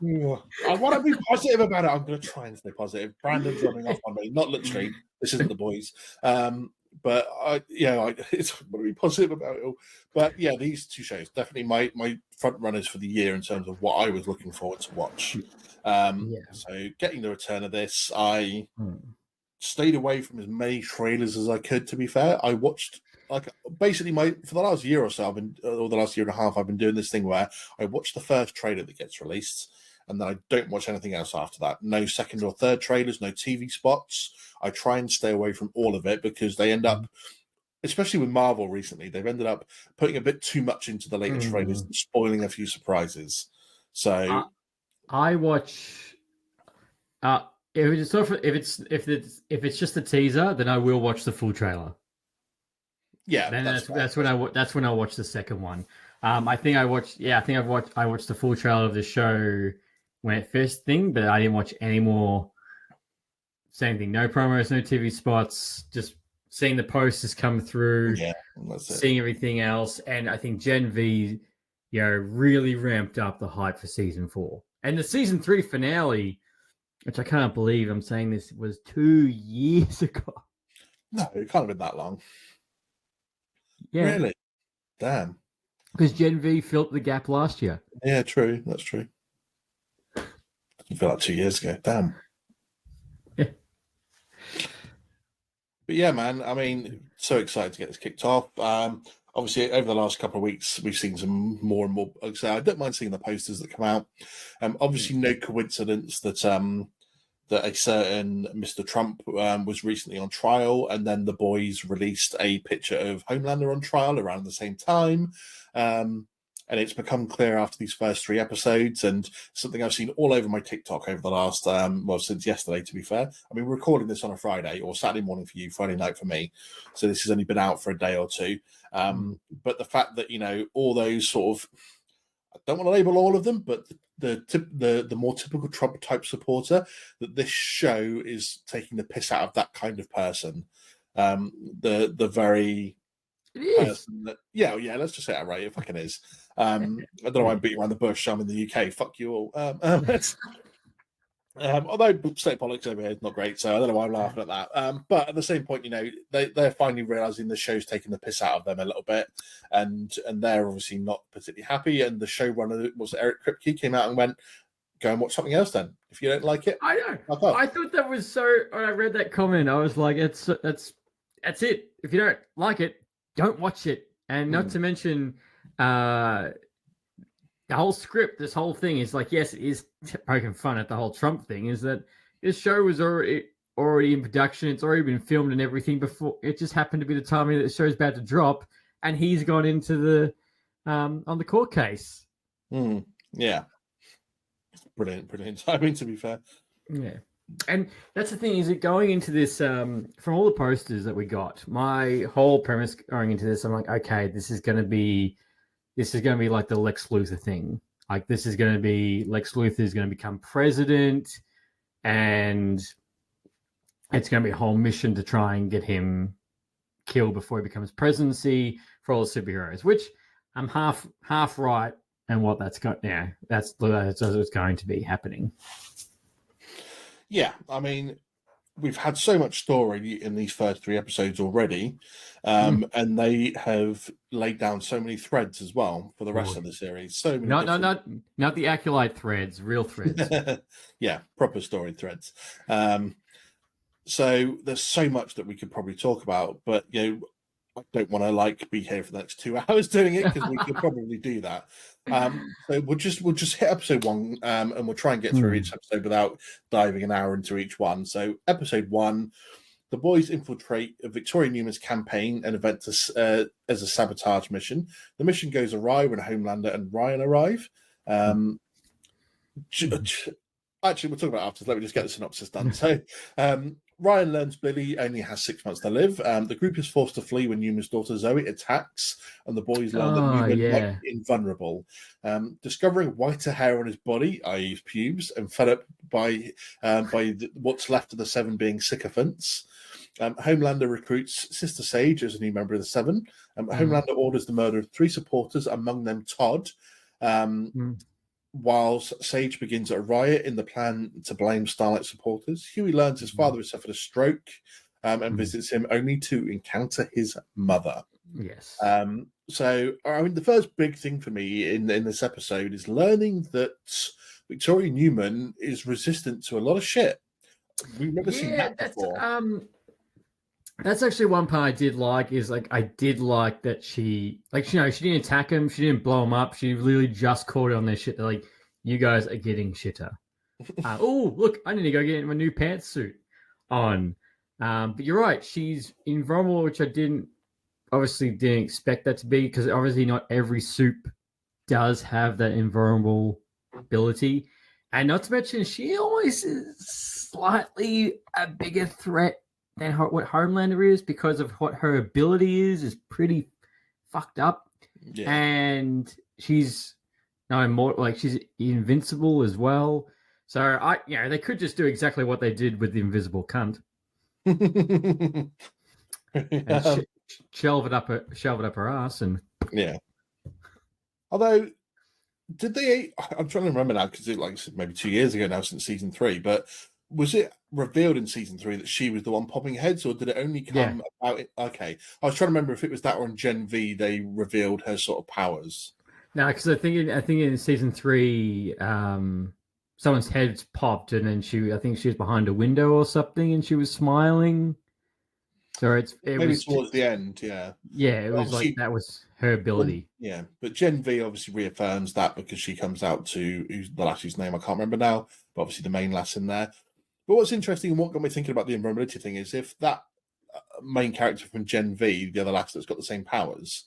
want to be positive about it. I'm going to try and stay positive. Brandon's running off on me. Not literally. This isn't The Boys. But it's want to be positive about it all. But yeah, these 2 shows definitely my front runners for the year in terms of what I was looking forward to watch. So getting the return of this, I stayed away from as many trailers as I could. To be fair, I watched basically for the last year or so, or the last year and a half, I've been doing this thing where I watch the first trailer that gets released, and then I don't watch anything else after that. No second or third trailers, no TV spots. I try and stay away from all of it because they end up especially with Marvel recently, they've ended up putting a bit too much into the latest trailers and spoiling a few surprises. So I watch. If it's just a teaser, then I will watch the full trailer. yeah, Then that's when I watch the second one. I think I watched the full trailer of the show when it first thing, but I didn't watch any more. Same thing, no promos, no TV spots, just seeing the posters come through, seeing everything else, and I think Gen V, really ramped up the hype for season 4 and the season 3 finale, which I can't believe I'm saying this was 2 years ago. No, it can't have been that long. Yeah, really, damn. Because Gen V filled the gap last year. Yeah, true. That's true. I feel like 2 years ago. Damn. Yeah. But yeah, man, I mean, so excited to get this kicked off. Obviously, over the last couple of weeks, we've seen some more and more. So I don't mind seeing the posters that come out. Obviously, no coincidence that that a certain Mr. Trump was recently on trial, and then the boys released a picture of Homelander on trial around the same time. And it's become clear after these first 3 episodes, and something I've seen all over my TikTok over the last, since yesterday, to be fair. I mean, we're recording this on a Friday, or Saturday morning for you, Friday night for me. So this has only been out for a day or two. But the fact that, all those sort of, I don't want to label all of them, but the more typical Trump type supporter, that this show is taking the piss out of that kind of person. The very person that, let's just say it right. It fucking is. I don't know why I'm beating around the bush. I'm in the UK. Fuck you all. Although state politics over here is not great, so I don't know why I'm laughing at that. But at the same point, they're finally realizing the show's taking the piss out of them a little bit, and they're obviously not particularly happy. And the showrunner, was Eric Kripke, came out and went, "Go and watch something else then. If you don't like it." I know. I thought that was so. When I read that comment, I was like, "That's it. If you don't like it, don't watch it." And not to mention, the whole script, this whole thing is like, yes, it is poking fun at the whole Trump thing. Is that this show was already in production? It's already been filmed and everything before. It just happened to be the timing that the show's about to drop, and he's gone into the on the court case. Yeah, brilliant. I mean, to be fair, yeah. And that's the thing, is it going into this, from all the posters that we got, my whole premise going into this, I'm like, okay, this is going to be like the Lex Luthor thing. Like, this is going to be, Lex Luthor is going to become president, and it's going to be a whole mission to try and get him killed before he becomes presidency for all the superheroes, which I'm half right, and what that's going to be happening. Yeah, I mean, we've had so much story in these first 3 episodes already, and they have laid down so many threads as well for the rest of the series. So many not the Acolyte threads, real threads. Yeah, proper story threads. So there's so much that we could probably talk about, but I don't want to be here for the next 2 hours doing it, because we could probably do that. So we'll just hit episode 1, and we'll try and get through each episode without diving an hour into each one. So episode 1, the boys infiltrate Victoria Newman's campaign and event as a sabotage mission. The mission goes awry when Homelander and Ryan arrive. Actually, we'll talk about it after. Let me just get the synopsis done. So Ryan learns Billy only has 6 months to live. The group is forced to flee when Newman's daughter Zoe attacks, and the boys learn that Newman might be invulnerable. Discovering whiter hair on his body, i.e. his pubes, and fed up by what's left of the 7 being sycophants, Homelander recruits Sister Sage as a new member of the 7. Homelander orders the murder of 3 supporters, among them Todd. Whilst Sage begins a riot in the plan to blame Starlight supporters, Huey learns his father has suffered a stroke and visits him, only to encounter his mother. Yes. So, I mean, the first big thing for me in this episode is learning that Victoria Newman is resistant to a lot of shit. We've never seen that before. That's actually one part I did like, is I did like that she didn't attack him, she didn't blow him up, she literally just called it on their shit. They're like, you guys are getting shitter. Oh, look, I need to go get my new pantsuit on. But you're right, she's invulnerable, which I didn't obviously didn't expect that to be, because obviously not every soup does have that invulnerable ability. And not to mention, she always is slightly a bigger threat than what Homelander is, because of what her ability is pretty fucked up. Yeah. And she's no more, like, she's invincible as well. So they could just do exactly what they did with the invisible cunt and shelve it up her ass. And yeah. Although, did they? I'm trying to remember now, because it, like I said, maybe 2 years ago now, since season 3. But was it revealed in season 3 that she was the one popping heads, or did it only come about? Okay, I was trying to remember if it was that, or in Gen V they revealed her sort of powers. No, because I think in season 3, someone's head popped, and then I think she was behind a window or something, and she was smiling. So it maybe was towards the end, yeah. Yeah, it was like that was her ability. Yeah, but Gen V obviously reaffirms that, because she comes out to the lass's name I can't remember now, but obviously the main lass in there. But what's interesting and what got me thinking about the invulnerability thing is, if that main character from Gen V, the other lass that's got the same powers,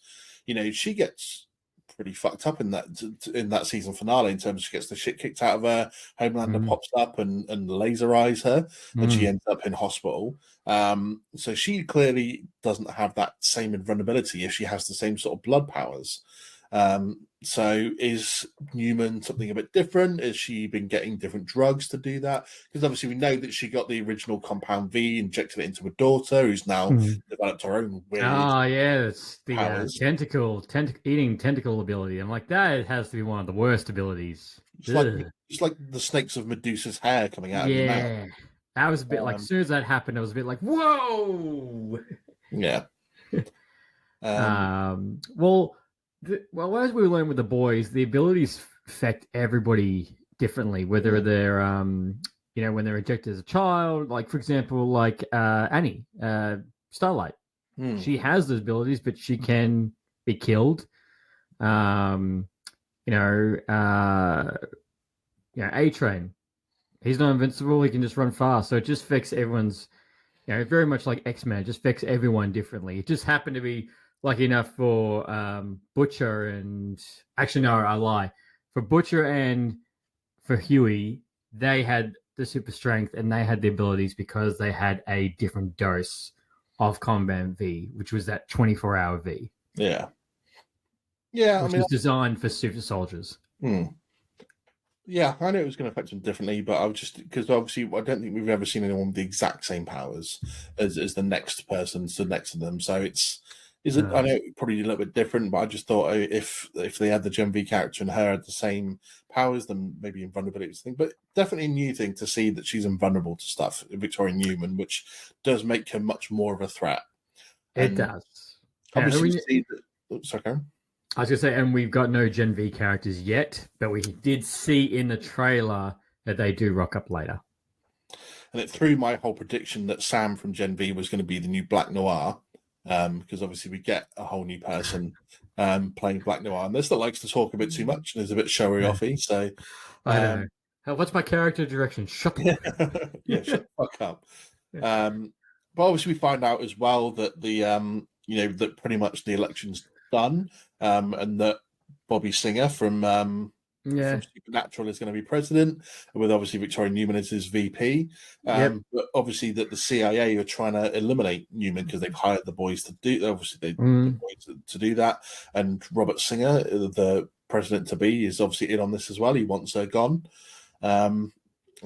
she gets pretty fucked up in that season finale, in terms of she gets the shit kicked out of her. Homelander pops up and laser eyes her, and she ends up in hospital. So she clearly doesn't have that same invulnerability if she has the same sort of blood powers. So is Newman something a bit different? Has she been getting different drugs to do that? Because obviously we know that she got the original compound V, injected it into her daughter, who's now developed her own weird it's the eating tentacle ability. I'm like, that has to be one of the worst abilities. It's like the snakes of Medusa's hair coming out of your mouth. I was a bit like, as soon as that happened, I was a bit like, whoa! Yeah. As we learned with the boys, the abilities affect everybody differently, whether they're, when they're injected as a child, like, for example, like Annie, Starlight. She has those abilities, but she can be killed. A-Train. He's not invincible. He can just run fast. So it just affects everyone's, very much like X-Men. It just affects everyone differently. It just happened to be lucky enough for Butcher and... Actually, no, I lie. For Butcher and for Huey, they had the super strength, and they had the abilities because they had a different dose of Combat V, which was that 24-hour V. Yeah. Yeah, which was designed for super soldiers. Yeah, I knew it was going to affect them differently, but I was just, because obviously I don't think we've ever seen anyone with the exact same powers as the next person stood next to them. So I know it probably a little bit different, but I just thought if they had the Gen V character and her had the same powers, then maybe invulnerability was a thing. But definitely a new thing to see that she's invulnerable to stuff, Victoria Newman, which does make her much more of a threat. It does. Obviously, see that. Sorry, Karen? I was going to say, and we've got no Gen V characters yet, but we did see in the trailer that they do rock up later. And it threw my whole prediction that Sam from Gen V was going to be the new Black Noir, because obviously we get a whole new person playing Black Noir, and this that likes to talk a bit too much and is a bit showy-offy. So I don't know. What's my character direction? Shut the fuck up. Yeah, shut the fuck up. But obviously we find out as well that that pretty much the election's done, and that Bobby Singer from Supernatural is going to be president, with obviously Victoria Newman as his VP. But obviously that the CIA are trying to eliminate Newman because they've hired the boys to do. Obviously, the boys to do that. And Robert Singer, the president to be, is obviously in on this as well. He wants her gone, and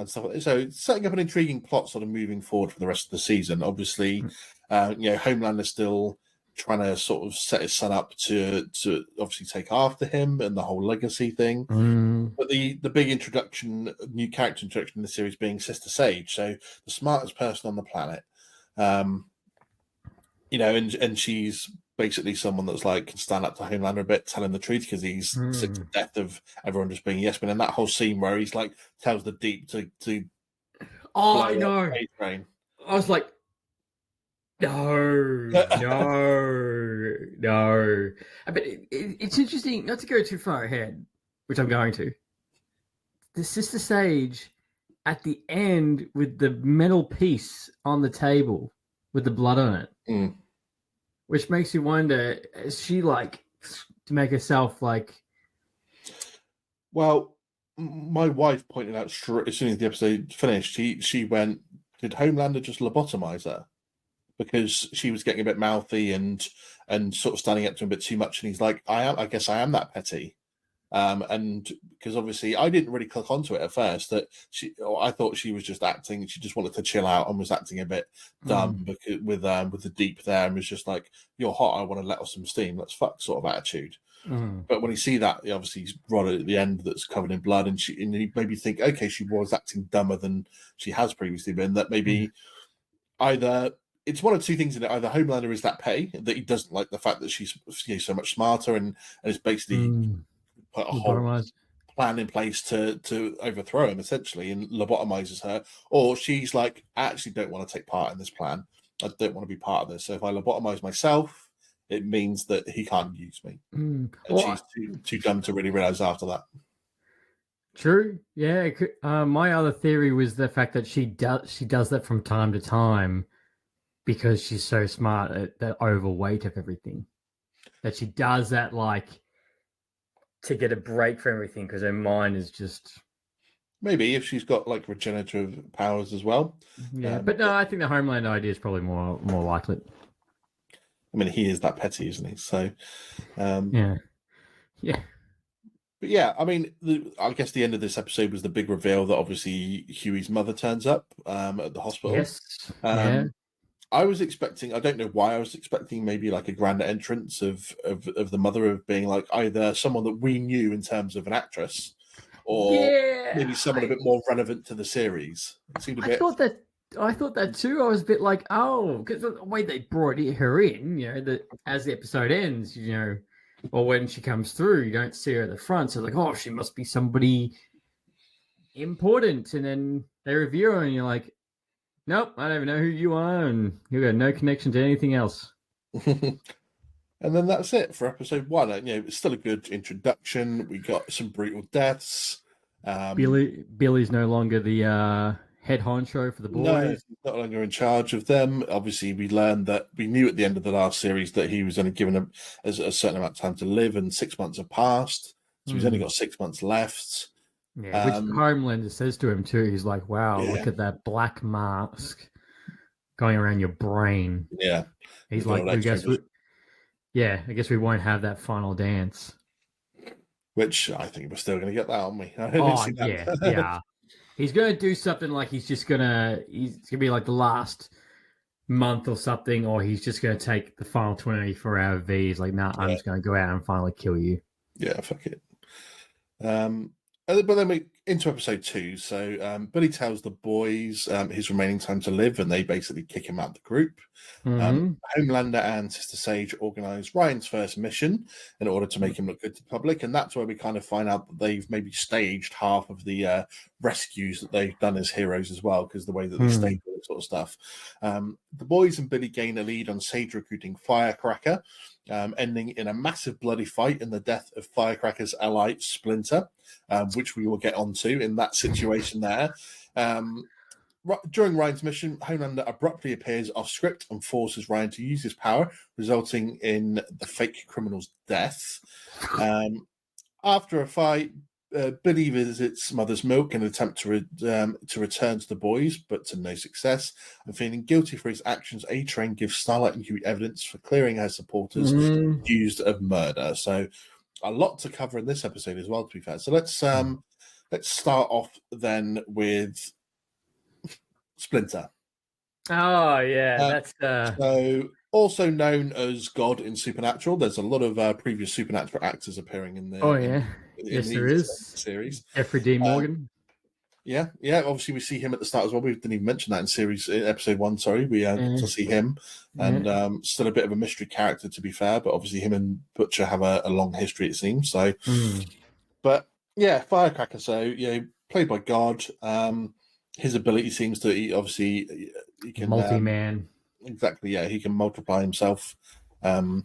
stuff like that. So it's setting up an intriguing plot, sort of moving forward for the rest of the season. Obviously, Homelander's still trying to sort of set his son up to obviously take after him and the whole legacy thing. But the big new character introduction in the series being Sister Sage, so the smartest person on the planet, and she's basically someone that's like can stand up to Homelander a bit, telling the truth, because he's sick to death of everyone just being yes men. And that whole scene where he's like tells the Deep to I know. I was like, No. But it's interesting, not to go too far ahead, which I'm going to. The Sister Sage at the end with the metal piece on the table with the blood on it. which makes you wonder: is she like to make herself like? Well, my wife pointed out as soon as the episode finished, she went, "Did Homelander just lobotomize her?" Because she was getting a bit mouthy and sort of standing up to him a bit too much, and he's like, I guess I am that petty." And because obviously I didn't really click onto it at first, that I thought she was just acting. She just wanted to chill out and was acting a bit dumb because, with the deep there, and was just like, "You're hot. I want to let off some steam. Let's fuck," sort of attitude. But when you see that, obviously he's Rod at the end that's covered in blood, and you maybe think, okay, she was acting dumber than she has previously been. That maybe either it's one of two things in it: either Homelander is that petty that he doesn't like the fact that she's so much smarter and is basically put a whole plan in place to overthrow him essentially and lobotomizes her, or she's like, "I actually don't want to take part in this plan. I don't want to be part of this. So if I lobotomize myself, it means that he can't use me." And she's too dumb to really realize after that. True. Yeah. My other theory was the fact that she does that from time to time because she's so smart at the overweight of everything. That she does that like to get a break from everything because her mind is just. Maybe if she's got like regenerative powers as well. Yeah, but no, I think the Homeland idea is probably more likely. I mean, he is that petty, isn't he? So, yeah. But yeah, I mean, I guess the end of this episode was the big reveal that obviously Huey's mother turns up at the hospital. Yes. Yeah. I was expecting, I don't know why I was expecting maybe like a grand entrance of the mother, of being like either someone that we knew in terms of an actress, or maybe someone a bit more relevant to the series. It seemed a bit. I thought that too. I was a bit like, oh, because the way they brought her in, as the episode ends, or when she comes through, you don't see her at the front. So like, oh, she must be somebody important. And then they review her and you're like, nope, I don't even know who you are. And you've got no connection to anything else. And then that's it for episode 1. It's still a good introduction. We got some brutal deaths. Billy's no longer the head honcho for the boys. No, he's no longer in charge of them. Obviously, we learned that we knew at the end of the last series that he was only given a certain amount of time to live, and 6 months have passed. So he's only got 6 months left. Yeah, which Homelander says to him too. He's like, "Wow, look at that black mask going around your brain." Yeah, he's like, I guess we won't have that final dance. Which I think we're still going to get that, aren't we? Yeah. He's going to do something like he's going to be like the last month or something, or he's just going to take the final 24 hour V. He's like, nah, I'm just going to go out and finally kill you. Yeah, fuck it. But then we into episode 2. So Billy tells the boys his remaining time to live, and they basically kick him out of the group. Homelander and Sister Sage organize Ryan's first mission in order to make him look good to the public, and that's where we kind of find out that they've maybe staged half of the rescues that they've done as heroes as well, because the way that they stage all this sort of stuff. The boys and Billy gain a lead on Sage recruiting Firecracker, ending in a massive bloody fight and the death of Firecracker's ally Splinter, which we will get onto in that situation there. During Ryan's mission, Homelander abruptly appears off script and forces Ryan to use his power, resulting in the fake criminal's death. After a fight, Billy visits Mother's Milk in an attempt to return to the boys, but to no success. And feeling guilty for his actions, A-Train gives Starlight and Huey evidence for clearing her supporters accused of murder. So a lot to cover in this episode as well, to be fair. So let's start off then with Splinter. Oh yeah, that's so also known as God in Supernatural. There's a lot of previous Supernatural actors appearing in there. Yes, there is series. Jeffrey D. Morgan. Yeah. Obviously, we see him at the start as well. We didn't even mention that in episode 1. Sorry, we got to see him, and still a bit of a mystery character, to be fair. But obviously, him and Butcher have a long history, it seems. So, but yeah, Firecracker. So played by God. His ability seems to he can multi-man. Exactly. Yeah, he can multiply himself. I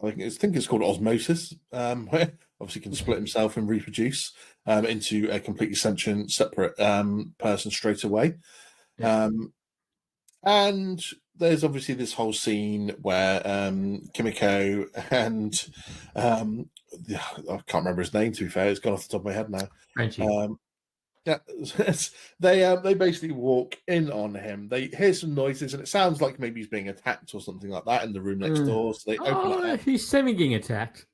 think it's called osmosis. Where obviously can split himself and reproduce into a completely sentient, separate person straight away. And there's obviously this whole scene where Kimiko and I can't remember his name, to be fair. It's gone off the top of my head now. Frenchie. Yeah, they basically walk in on him. They hear some noises, and it sounds like maybe he's being attacked or something like that in the room next door. So they open it up. He's semi-getting attacked.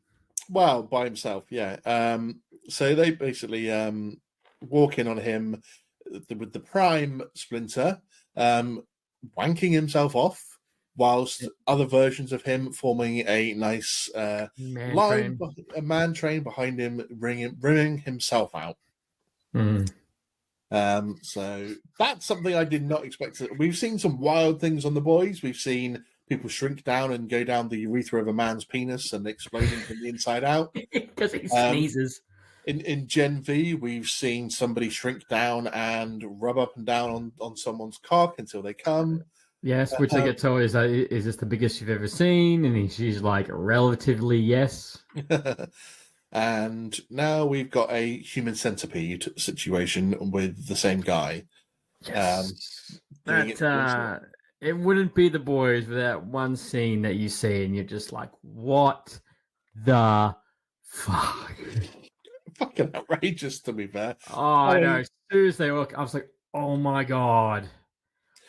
Well, by himself, yeah. So they basically walk in on him with the Prime Splinter wanking himself off, whilst other versions of him forming a nice line, a man train behind him, bringing himself out. So that's something I did not expect. We've seen some wild things on The Boys. We've seen people shrink down and go down the urethra of a man's penis and exploding from the inside out because he sneezes. In Gen V, we've seen somebody shrink down and rub up and down on someone's cock until they come. Yes, which they get told is this the biggest you've ever seen? And she's like, relatively yes. And now we've got a human centipede situation with the same guy. Yes. It wouldn't be The Boys without one scene that you see and you're just like, what the fuck? Fucking outrageous, to be fair. Oh, I know. As soon as they walk, I was like, oh my God.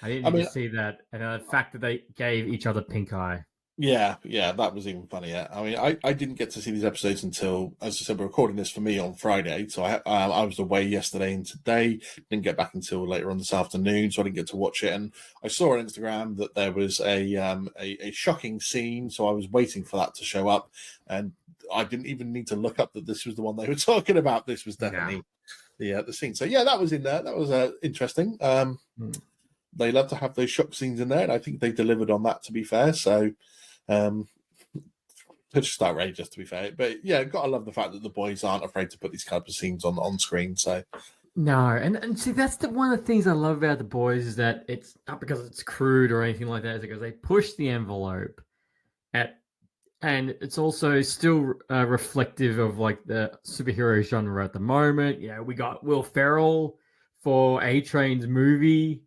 I didn't even see that. And the fact that they gave each other pink eye. Yeah, that was even funnier. I mean, I didn't get to see these episodes until, as I said, we're recording this for me on Friday. So I was away yesterday and today. Didn't get back until later on this afternoon, so I didn't get to watch it. And I saw on Instagram that there was a shocking scene, so I was waiting for that to show up. And I didn't even need to look up that this was the one they were talking about. This was definitely the scene. So yeah, that was in there. That was interesting. They love to have those shock scenes in there, and I think they delivered on that, to be fair. So it's just outrageous, to be fair. But yeah, gotta love the fact that The Boys aren't afraid to put these kinds of scenes on screen. So no, and see, that's one of the things I love about The Boys is that it's not because it's crude or anything like that. It's because they push the envelope and it's also still reflective of like the superhero genre at the moment. You know, we got Will Ferrell for A-Train's movie.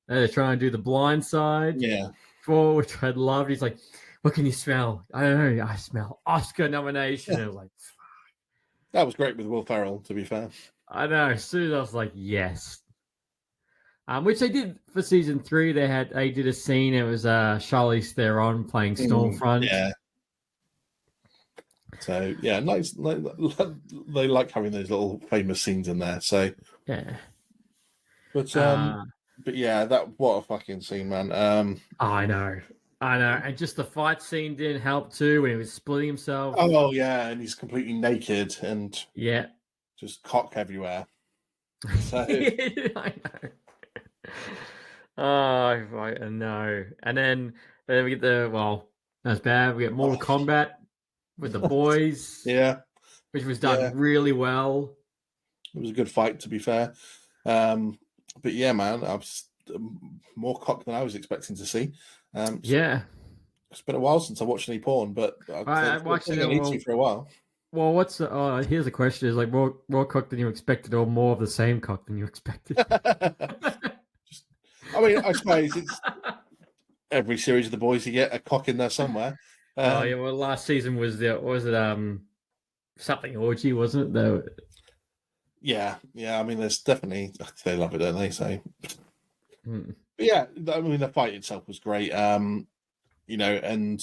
They're trying to do The Blind Side. Yeah. For which I loved. He's like, what can you smell? I don't know. I smell Oscar nomination. I was like, fuck. That was great with Will Ferrell, to be fair. I know. As soon as I was like, yes. Which they did for season 3. They did a scene. It was Charlize Theron playing Stormfront. Yeah. So yeah, nice. They like having those little famous scenes in there. So yeah. But yeah, what a fucking scene, man. I know. And just the fight scene didn't help too when he was splitting himself. Oh yeah, and he's completely naked and just cock everywhere. So I know. Oh, I know. And then we get that's bad. We get Mortal Kombat with The Boys. Yeah. Which was done really well. It was a good fight, to be fair. But yeah, man, I was more cock than I was expecting to see. It's been a while since I watched any porn, but I've watched it for a while. Well, here's the question: is like more cock than you expected, or more of the same cock than you expected? I suppose it's every series of The Boys you get a cock in there somewhere. Well, last season was something orgy, wasn't it? Though. Yeah. I mean, there's definitely they love it, don't they? So, but yeah, I mean, the fight itself was great. You know, and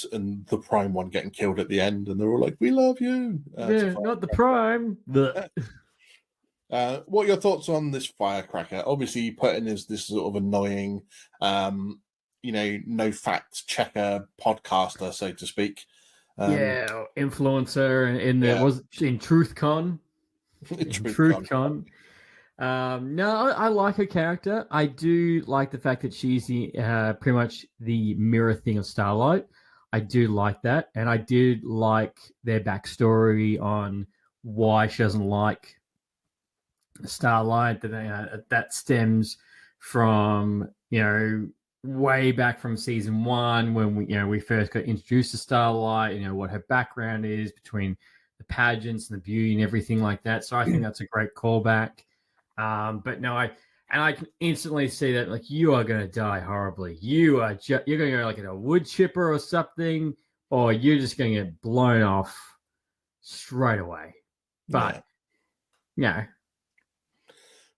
the Prime one getting killed at the end, and they're all like, "We love you." Not the Prime. What are your thoughts on this firecracker? Obviously, you put in this sort of annoying, no fact checker podcaster, so to speak. Influencer, was in TruthCon. TruthCon. No, I like her character. I do like the fact that she's pretty much the mirror thing of Starlight. I do like that, and I did like their backstory on why she doesn't like Starlight. That stems from way back from season 1 when we first got introduced to Starlight. What her background is between the pageants and the beauty and everything like that. So I think that's a great callback. But no, And I can instantly see that, like, you are going to die horribly. You're going to go like in a wood chipper or something, or you're just going to get blown off straight away. But,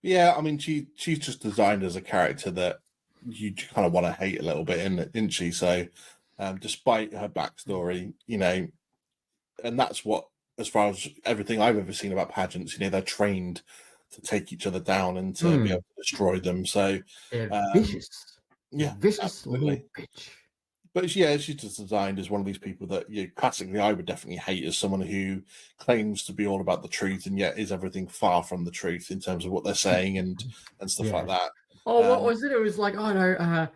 Yeah, I mean, she's just designed as a character that you kind of want to hate a little bit, isn't she? So, despite her backstory, and that's what, as far as everything I've ever seen about pageants, they're trained to take each other down and to be able to destroy them. So, vicious. Yeah, vicious absolutely. little bitch. But she's just designed as one of these people that classically I would definitely hate, as someone who claims to be all about the truth and yet is everything far from the truth in terms of what they're saying and stuff like that. Oh, what was it? It was like, oh no,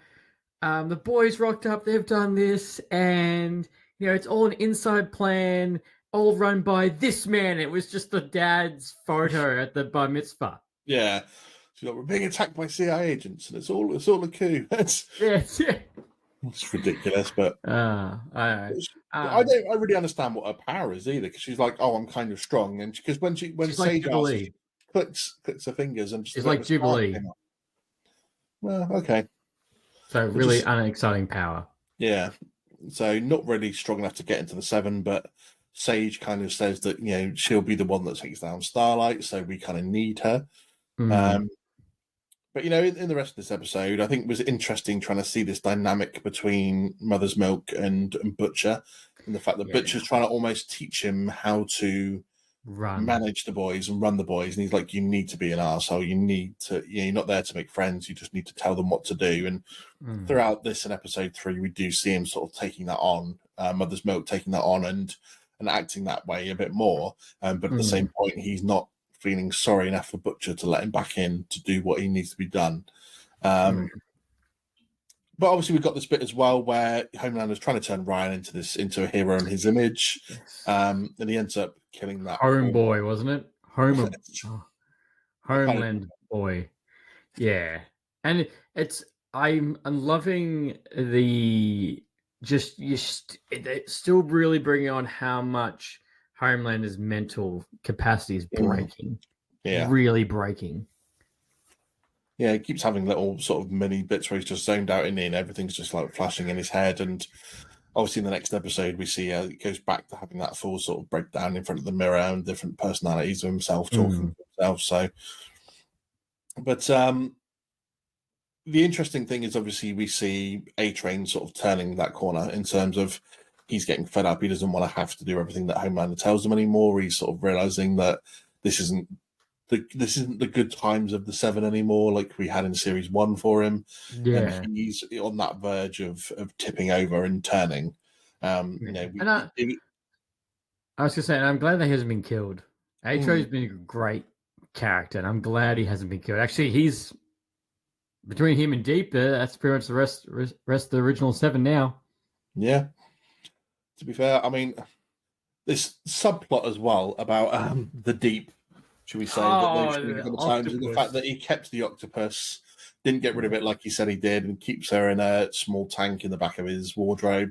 the boys rocked up, they've done this, and it's all an inside plan, all run by this man. It was just the dad's photo at the bar mitzvah. Yeah. So we're being attacked by CIA agents, and it's all a coup. It's ridiculous, but I don't really understand what her power is either, because she's like, oh, I'm kind of strong, and because when Sage like asks, she clicks her fingers, and she's like Jubilee. Well, okay. So really unexciting power. Yeah. So not really strong enough to get into the 7, but Sage kind of says that she'll be the one that takes down Starlight, so we kind of need her. But in the rest of this episode, I think it was interesting trying to see this dynamic between Mother's Milk and Butcher, and the fact that Butcher's trying to almost teach him how to manage the boys and run the boys, and he's like, you need to be an arsehole, you need to, you're not there to make friends, you just need to tell them what to do. And throughout this in episode 3, we do see him sort of taking that on, Mother's Milk taking that on and acting that way a bit more, but at the same point, he's not feeling sorry enough for Butcher to let him back in to do what he needs to be done. But obviously we've got this bit as well where Homelander's trying to turn Ryan into a hero in his image, and he ends up killing that homeboy, wasn't it? Homeland boy. Yeah. And I'm loving the it's still really bringing on how much Homelander's mental capacity is breaking. Yeah. Really breaking. Yeah, he keeps having little sort of mini bits where he's just zoned out in it and everything's just like flashing in his head. And obviously in the next episode, we see it goes back to having that full sort of breakdown in front of the mirror and different personalities of himself talking to himself. So, but the interesting thing is obviously we see A-Train sort of turning that corner in terms of he's getting fed up. He doesn't want to have to do everything that Homelander tells him anymore. He's sort of realizing that this isn't the good times of the 7 anymore, like we had in series 1 for him. Yeah, and he's on that verge of tipping over and turning. I was gonna say, and I'm glad that he hasn't been killed. A-Train's been a great character, and I'm glad he hasn't been killed. Actually, he's between him and Deep. That's pretty much the rest of the original 7 now. Yeah. To be fair, I mean, this subplot as well about the Deep, should we say, the fact that he kept the octopus, didn't get rid of it like he said he did, and keeps her in a small tank in the back of his wardrobe,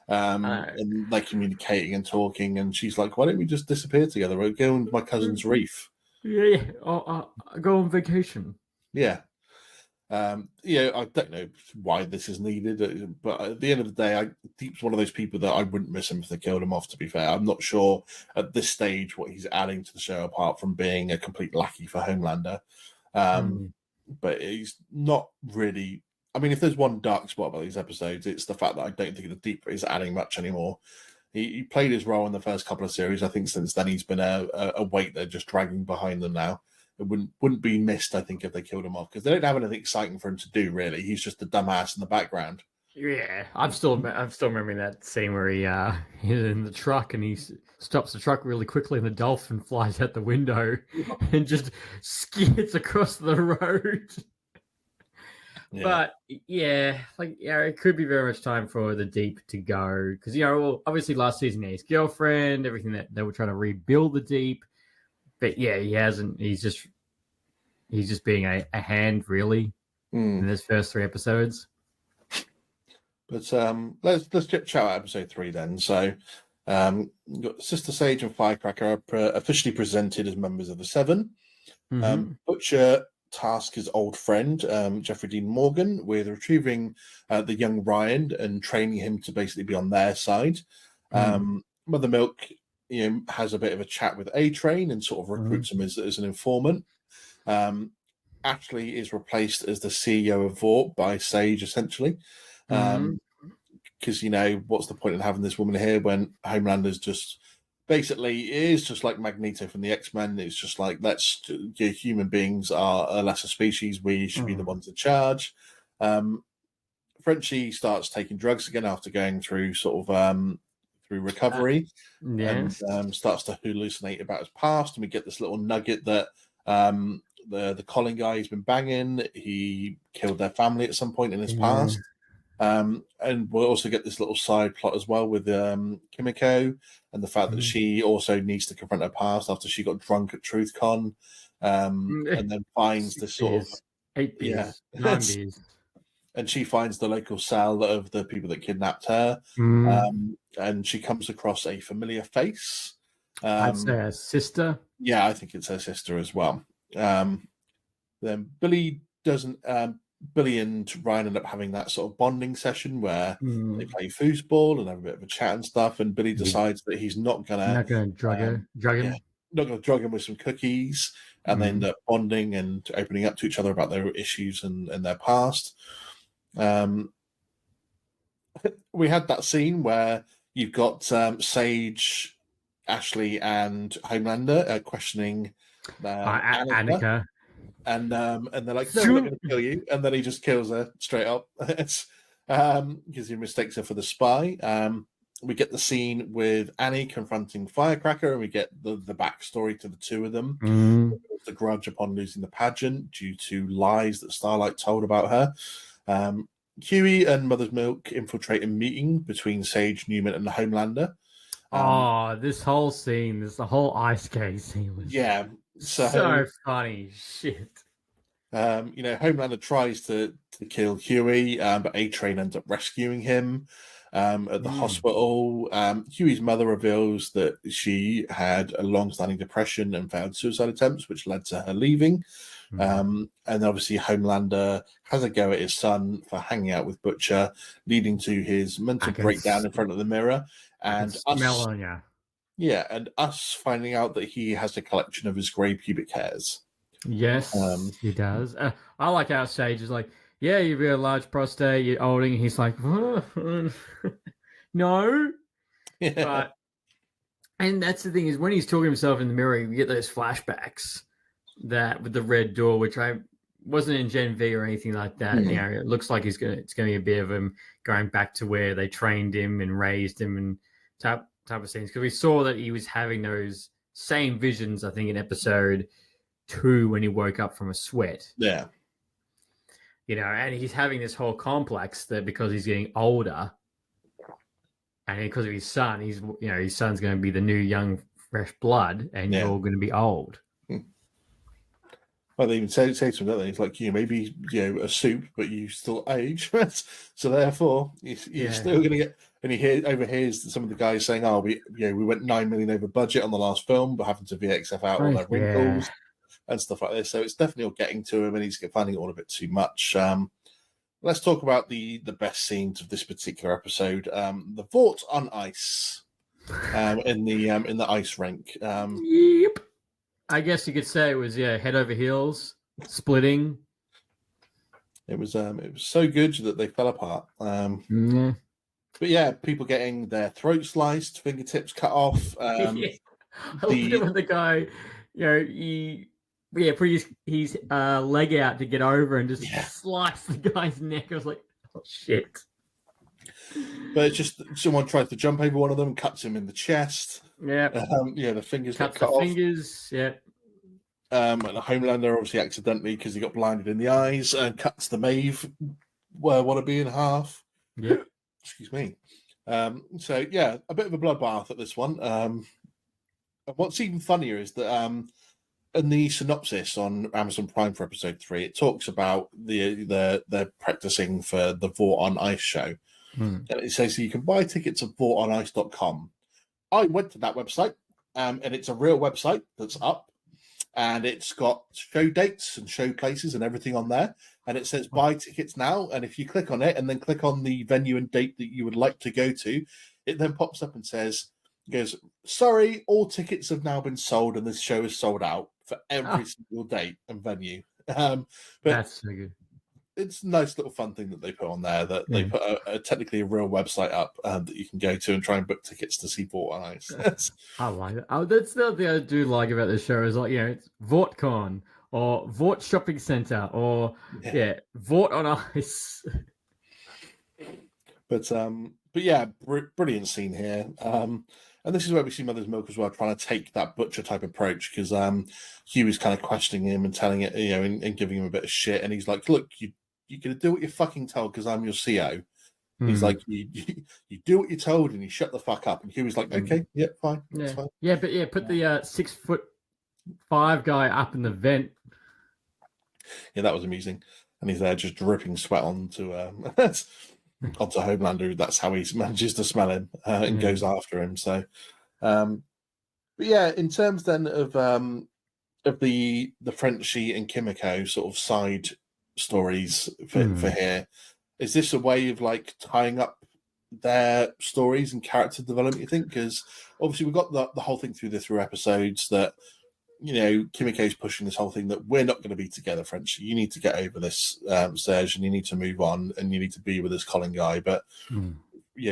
and like communicating and talking, and she's like, why don't we just disappear together? We'll go on my cousin's reef. Yeah. Go on vacation. Yeah. I don't know why this is needed, but at the end of the day, Deep's one of those people that I wouldn't miss him if they killed him off, to be fair. I'm not sure at this stage what he's adding to the show apart from being a complete lackey for Homelander. But he's not really... I mean, if there's one dark spot about these episodes, it's the fact that I don't think the Deep is adding much anymore. He played his role in the first couple of series. I think since then he's been a weight they're just dragging behind them now. It wouldn't be missed, I think, if they killed him off, because they don't have anything exciting for him to do, really. He's just a dumbass in the background. Yeah, I'm still remembering that scene where he's in the truck and he stops the truck really quickly and the dolphin flies out the window and just skids across the road. Yeah. But it could be very much time for the Deep to go, because obviously last season he had his girlfriend, everything that they were trying to rebuild the Deep. But yeah, he hasn't. He's just being a hand, really, in his first 3 episodes. But let's chat about episode 3 then. So, got Sister Sage and Firecracker are officially presented as members of the 7. Butcher task his old friend, Jeffrey Dean Morgan, with retrieving the young Ryan and training him to basically be on their side. Mother Milk, has a bit of a chat with A-Train and sort of recruits him as an informant. Ashley is replaced as the CEO of Vought by Sage, essentially. Because, what's the point in having this woman here when Homelander's just basically is just like Magneto from the X-Men. It's just like, human beings are a lesser species. We should be the ones in charge. Frenchie starts taking drugs again after going through sort of through recovery, and starts to hallucinate about his past. And we get this little nugget that the Colin guy he's been banging, he killed their family at some point in his past. And we'll also get this little side plot as well with Kimiko and the fact that she also needs to confront her past after she got drunk at TruthCon, and then finds this sort of 8 beers, 9 beers. And she finds the local cell of the people that kidnapped her, and she comes across a familiar face. I'd say her sister. Yeah, I think it's her sister as well. Then Billy doesn't. Billy and Ryan end up having that sort of bonding session where they play foosball and have a bit of a chat and stuff. And Billy decides that he's not gonna drug him. Not gonna drug him with some cookies, and they end up bonding and opening up to each other about their issues and their past. We had that scene where you've got Sage, Ashley, and Homelander questioning Annika. And they're like, no, we're not going to kill you. And then he just kills her straight up. It's because he mistakes her for the spy. We get the scene with Annie confronting Firecracker, and we get the backstory to the two of them. The grudge upon losing the pageant due to lies that Starlight told about her. Huey and Mother's Milk infiltrate a meeting between Sage, Newman, and the Homelander. This whole scene, the whole ice skate scene was so funny. Shit. Homelander tries to kill Huey, but A-Train ends up rescuing him at the hospital. Huey's mother reveals that she had a long-standing depression and failed suicide attempts, which led to her leaving. And obviously Homelander has a go at his son for hanging out with Butcher, leading to his mental breakdown in front of the mirror. And us finding out that he has a collection of his grey pubic hairs. Yes, he does. I like how Sage is like, yeah, you've got a large prostate, you're olding. And he's like, no. Yeah. And that's the thing is when he's talking to himself in the mirror, you get those flashbacks that with the red door, which I wasn't in Gen V or anything like that. It looks like it's gonna be a bit of him going back to where they trained him and raised him and type of scenes. Because we saw that he was having those same visions, I think, in episode 2 when he woke up from a sweat. Yeah. And he's having this whole complex that because he's getting older and because of his son, his son's going to be the new young fresh blood and you're all going to be old. Well, they even say to him, don't they? It's like, maybe, a soup, but you still age. So therefore, you're still going to get... And he overhears some of the guys saying, we went 9 million over budget on the last film, but having to VXF out all their wrinkles and stuff like this. So it's definitely all getting to him, and he's finding it all a bit too much. Let's talk about the best scenes of this particular episode. The Vought on ice in the ice rink. Yep. I guess you could say it was head over heels, splitting. It was so good that they fell apart. But people getting their throat sliced, fingertips cut off. I love it when the guy, he put his leg out to get over and just slice the guy's neck. I was like, oh shit. But it's just someone tries to jump over one of them, cuts him in the chest. Yeah. The fingers cut off. Fingers. Yeah. And the Homelander obviously accidentally, because he got blinded in the eyes, and cuts the Maeve wannabe in half. Yeah. Excuse me. A bit of a bloodbath at this one. And what's even funnier is that in the synopsis on Amazon Prime for episode 3, it talks about the practicing for the Vought on Ice show. And it says you can buy tickets at VoughtOnIce.com. I went to that website, and it's a real website that's up. and it's got show dates and show places and everything on there. And it says buy tickets now. And if you click on it and then click on the venue and date that you would like to go to, it then pops up and goes, sorry, all tickets have now been sold and this show is sold out for every single date and venue. But that's so good. It's a nice little fun thing that they put on there, that they put technically a real website up that you can go to and try and book tickets to see Vought on Ice. I like it. Oh, that's the other thing I do like about this show is, like, it's VaughtCon or Vought Shopping Center or Vought on Ice. But yeah, brilliant scene here. And this is where we see Mother's Milk as well, trying to take that butcher type approach, because Hugh is kind of questioning him and telling it, and giving him a bit of shit. And he's like, look, you're going to do what you're fucking told because I'm your CO. He's like, you do what you're told and you shut the fuck up. And Hughie's like, okay, yeah, fine. Yeah, fine. yeah, but put the 6'5" guy up in the vent. Yeah, that was amusing. And he's there just dripping sweat onto Homelander. That's how he manages to smell him and goes after him. So, but yeah, in terms then of the Frenchie and Kimiko sort of side stories for here, is this a way of like tying up their stories and character development, you think? Because obviously we've got the whole thing through the 3 episodes that, Kimiko's pushing this whole thing that we're not going to be together, Frenchie. You need to get over this, Serge, and you need to move on, and you need to be with this Colin guy. But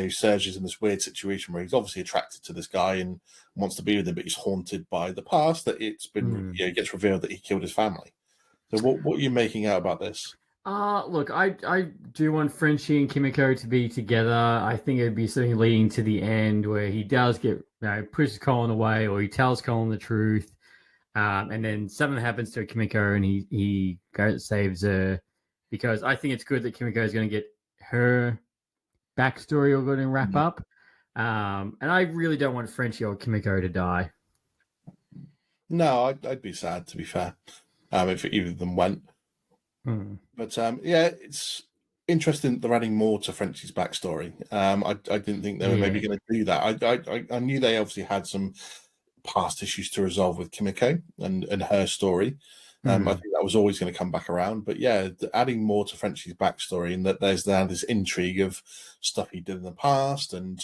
Serge is in this weird situation where he's obviously attracted to this guy and wants to be with him, but he's haunted by the past that it's been, it gets revealed that he killed his family. So what are you making out about this? Look, I do want Frenchie and Kimiko to be together. I think it'd be something leading to the end where he does get, pushes Colin away, or he tells Colin the truth. And then something happens to Kimiko and he goes and saves her, because I think it's good that Kimiko is going to get her backstory all good and wrap up. And I really don't want Frenchie or Kimiko to die. No, I'd be sad, to be fair, if either of them went. But it's interesting that they're adding more to Frenchie's backstory. I didn't think they were maybe going to do that. I knew they obviously had some past issues to resolve with Kimiko and her story. I think that was always going to come back around. But yeah, adding more to Frenchie's backstory, and that there's now this intrigue of stuff he did in the past, and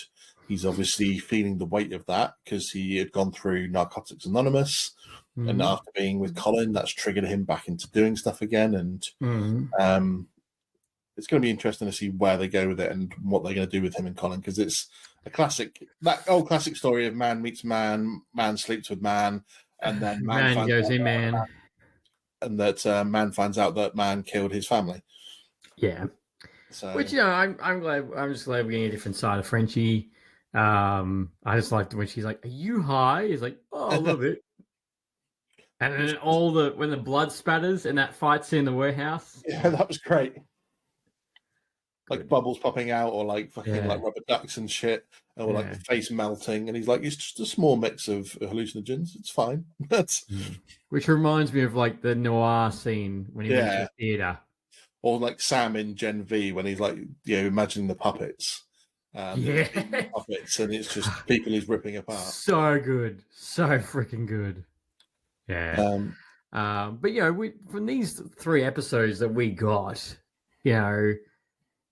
he's obviously feeling the weight of that because he had gone through Narcotics Anonymous, and after being with Colin, that's triggered him back into doing stuff again. And it's going to be interesting to see where they go with it and what they're going to do with him and Colin, because it's that old classic story of man meets man, man sleeps with man, and then man goes in man. And that man finds out that man killed his family. Yeah. So, which, I'm just glad we're getting a different side of Frenchie. I just liked when she's like, "Are you high?" He's like, "Oh, a little bit." And then when the blood spatters in that fight scene in the warehouse. Yeah, that was great. Like bubbles popping out, or like fucking like rubber ducks and shit, or like the face melting. And he's like, it's just a small mix of hallucinogens. It's fine. Which reminds me of like the noir scene when he went to the theater, or like Sam in Gen V when he's like, imagining the puppets. Puppets, and it's just people he's ripping apart. So good, so freaking good. Yeah. But from these 3 episodes that we got,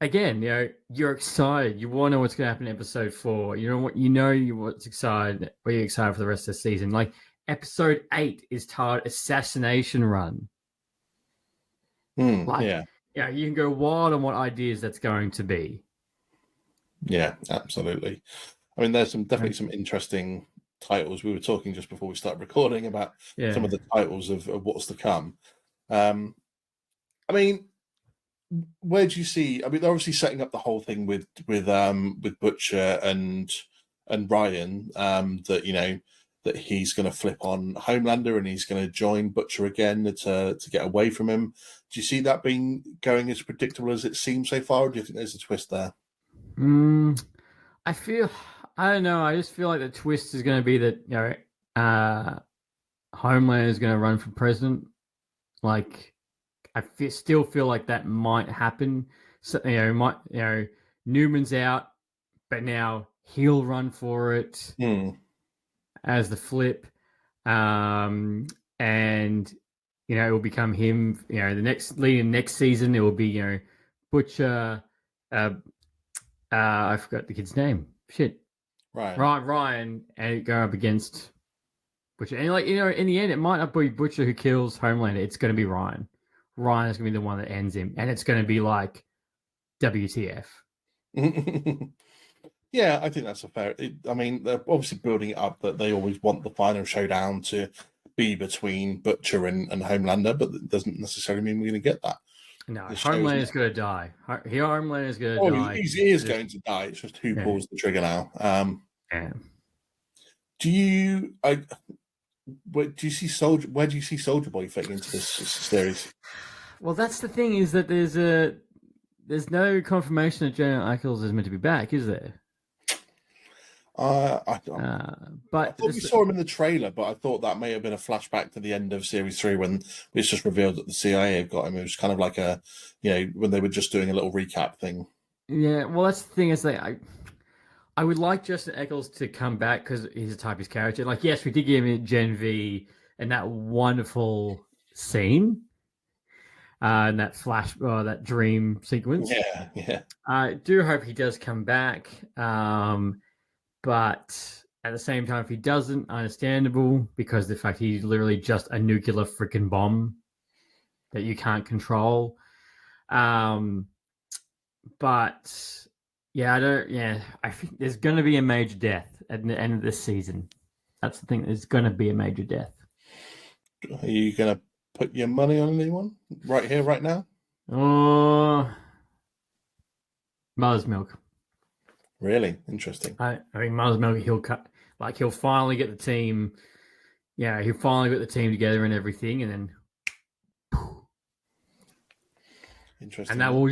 again, you're excited. You want to know what's going to happen in episode 4. What's excited. What you're excited for the rest of the season. Like episode 8 is titled Assassination Run. You can go wild on what ideas that's going to be. Yeah, absolutely. I mean, there's definitely some interesting titles. We were talking just before we started recording about some of the titles of what's to come. I mean, where do you see? I mean, they're obviously setting up the whole thing with Butcher and Ryan. That he's going to flip on Homelander and he's going to join Butcher again to get away from him. Do you see that going as predictable as it seems so far, or do you think there's a twist there? I don't know. I just feel like the twist is going to be that Homelander is going to run for president. Like, still feel like that might happen. So, Newman's out, but now he'll run for it as the flip. and it will become him. The next season it will be Butcher. I forgot the kid's name. Shit. Ryan, and go up against Butcher. And in the end, it might not be Butcher who kills Homelander. It's going to be Ryan. Ryan is going to be the one that ends him, and it's going to be like WTF. Yeah, I think that's a fair. I mean, they're obviously building it up that they always want the final showdown to be between Butcher and Homelander, but it doesn't necessarily mean we're going to get that. No, Homelander's going to die. Homelander's going to die. He is going to die. It's just who pulls the trigger now. Yeah. Where do you see Soldier Boy fitting into this series? Well, that's the thing, is that there's no confirmation that Jonah Ackles is meant to be back, is there? But I thought we saw him in the trailer, but I thought that may have been a flashback to the end of Series 3 when it's just revealed that the CIA have got him. It was kind of like when they were just doing a little recap thing. Yeah, well, that's the thing, is that I would like Justin Eccles to come back because he's a type of character. Like, yes, we did give him Gen V and that wonderful scene, and that that dream sequence. Yeah. I do hope he does come back. But at the same time, if he doesn't, understandable, because the fact he's literally just a nuclear freaking bomb that you can't control. But yeah, I think there's going to be a major death at the end of this season. That's the thing. There's going to be a major death. Are you going to put your money on anyone right here, right now? Oh, Mother's Milk. Really interesting. I mean, Mother's Milk. He'll finally get the team. Yeah, he'll finally get the team together and everything, and then. Interesting. And that will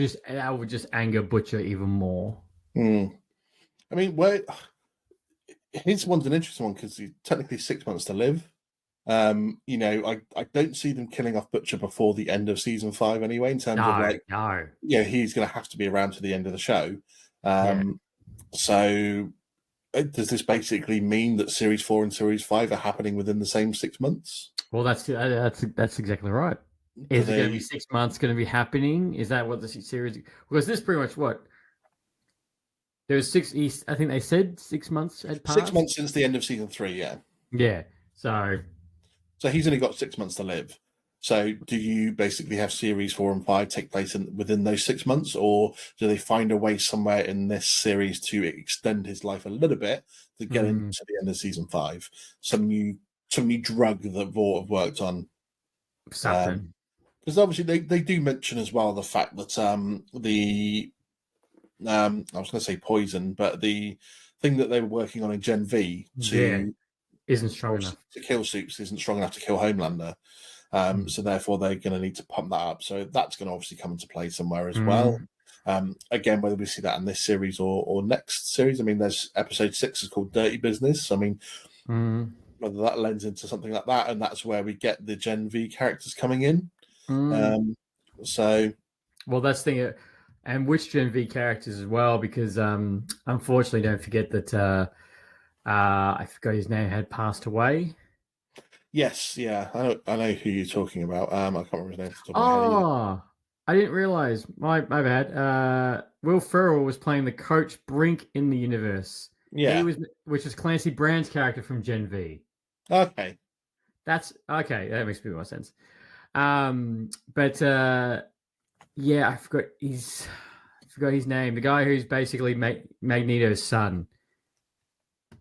just anger Butcher even more. I mean, his one's an interesting one because he's technically 6 months to live. I don't see them killing off Butcher before the end of season 5 anyway. In terms of he's going to have to be around to the end of the show. So, does this basically mean that Series 4 and Series 5 are happening within the same 6 months? Well, that's exactly right. Is it going to be 6 months going to be happening? Is that what the series... Because this is pretty much what? There was 6... I think they said 6 months had passed? 6 months since the end of season 3, yeah. Yeah, so he's only got 6 months to live. So do you basically have Series 4 and 5 take place within those 6 months, or do they find a way somewhere in this series to extend his life a little bit to get into the end of season 5? Some new drug that Vought have worked on. Something. Because obviously they do mention as well the fact that I was going to say poison, but the thing that they were working on in Gen V isn't strong enough to kill Supes, isn't strong enough to kill Homelander. So therefore they're going to need to pump that up. So that's going to obviously come into play somewhere as well. Again, whether we see that in this series or next series, I mean, there's episode 6 is called Dirty Business. I mean, whether that lends into something like that, and that's where we get the Gen V characters coming in. Well, that's the thing, and which Gen V characters as well, because unfortunately, don't forget that I forgot his name had passed away. Yes, yeah, I know who you're talking about. I can't remember his name off the top of my head. I didn't realize. My bad. Will Ferrell was playing the Coach Brink in the universe. Yeah, which is Clancy Brown's character from Gen V. Okay, that's okay. That makes a bit more sense. But I forgot his name. The guy who's basically Magneto's son.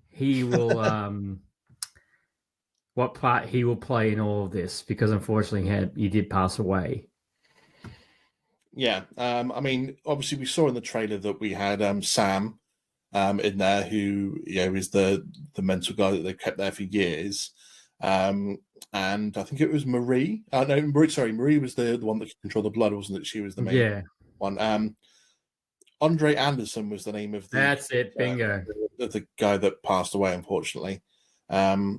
He will what part he will play in all of this, because unfortunately he did pass away. Yeah, I mean, obviously we saw in the trailer that we had Sam in there, who is the mental guy that they've kept there for years. And I think it was Marie. Marie was the one that controlled the blood, wasn't it? She was the main one. Andre Anderson was the name of the... That's it, bingo. The guy that passed away, unfortunately. Was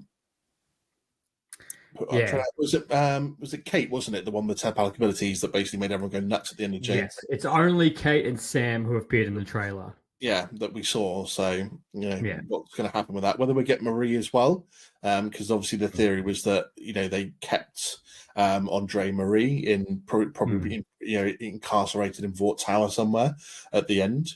it Kate, wasn't it? The one with telepathic abilities that basically made everyone go nuts at the end of James? Yes, it's only Kate and Sam who appeared in the trailer. that we saw. So, Yeah. what's going to happen with that? Whether we get Marie as well, because obviously the theory was that they kept Andre Marie in probably incarcerated in Vought Tower somewhere at the end.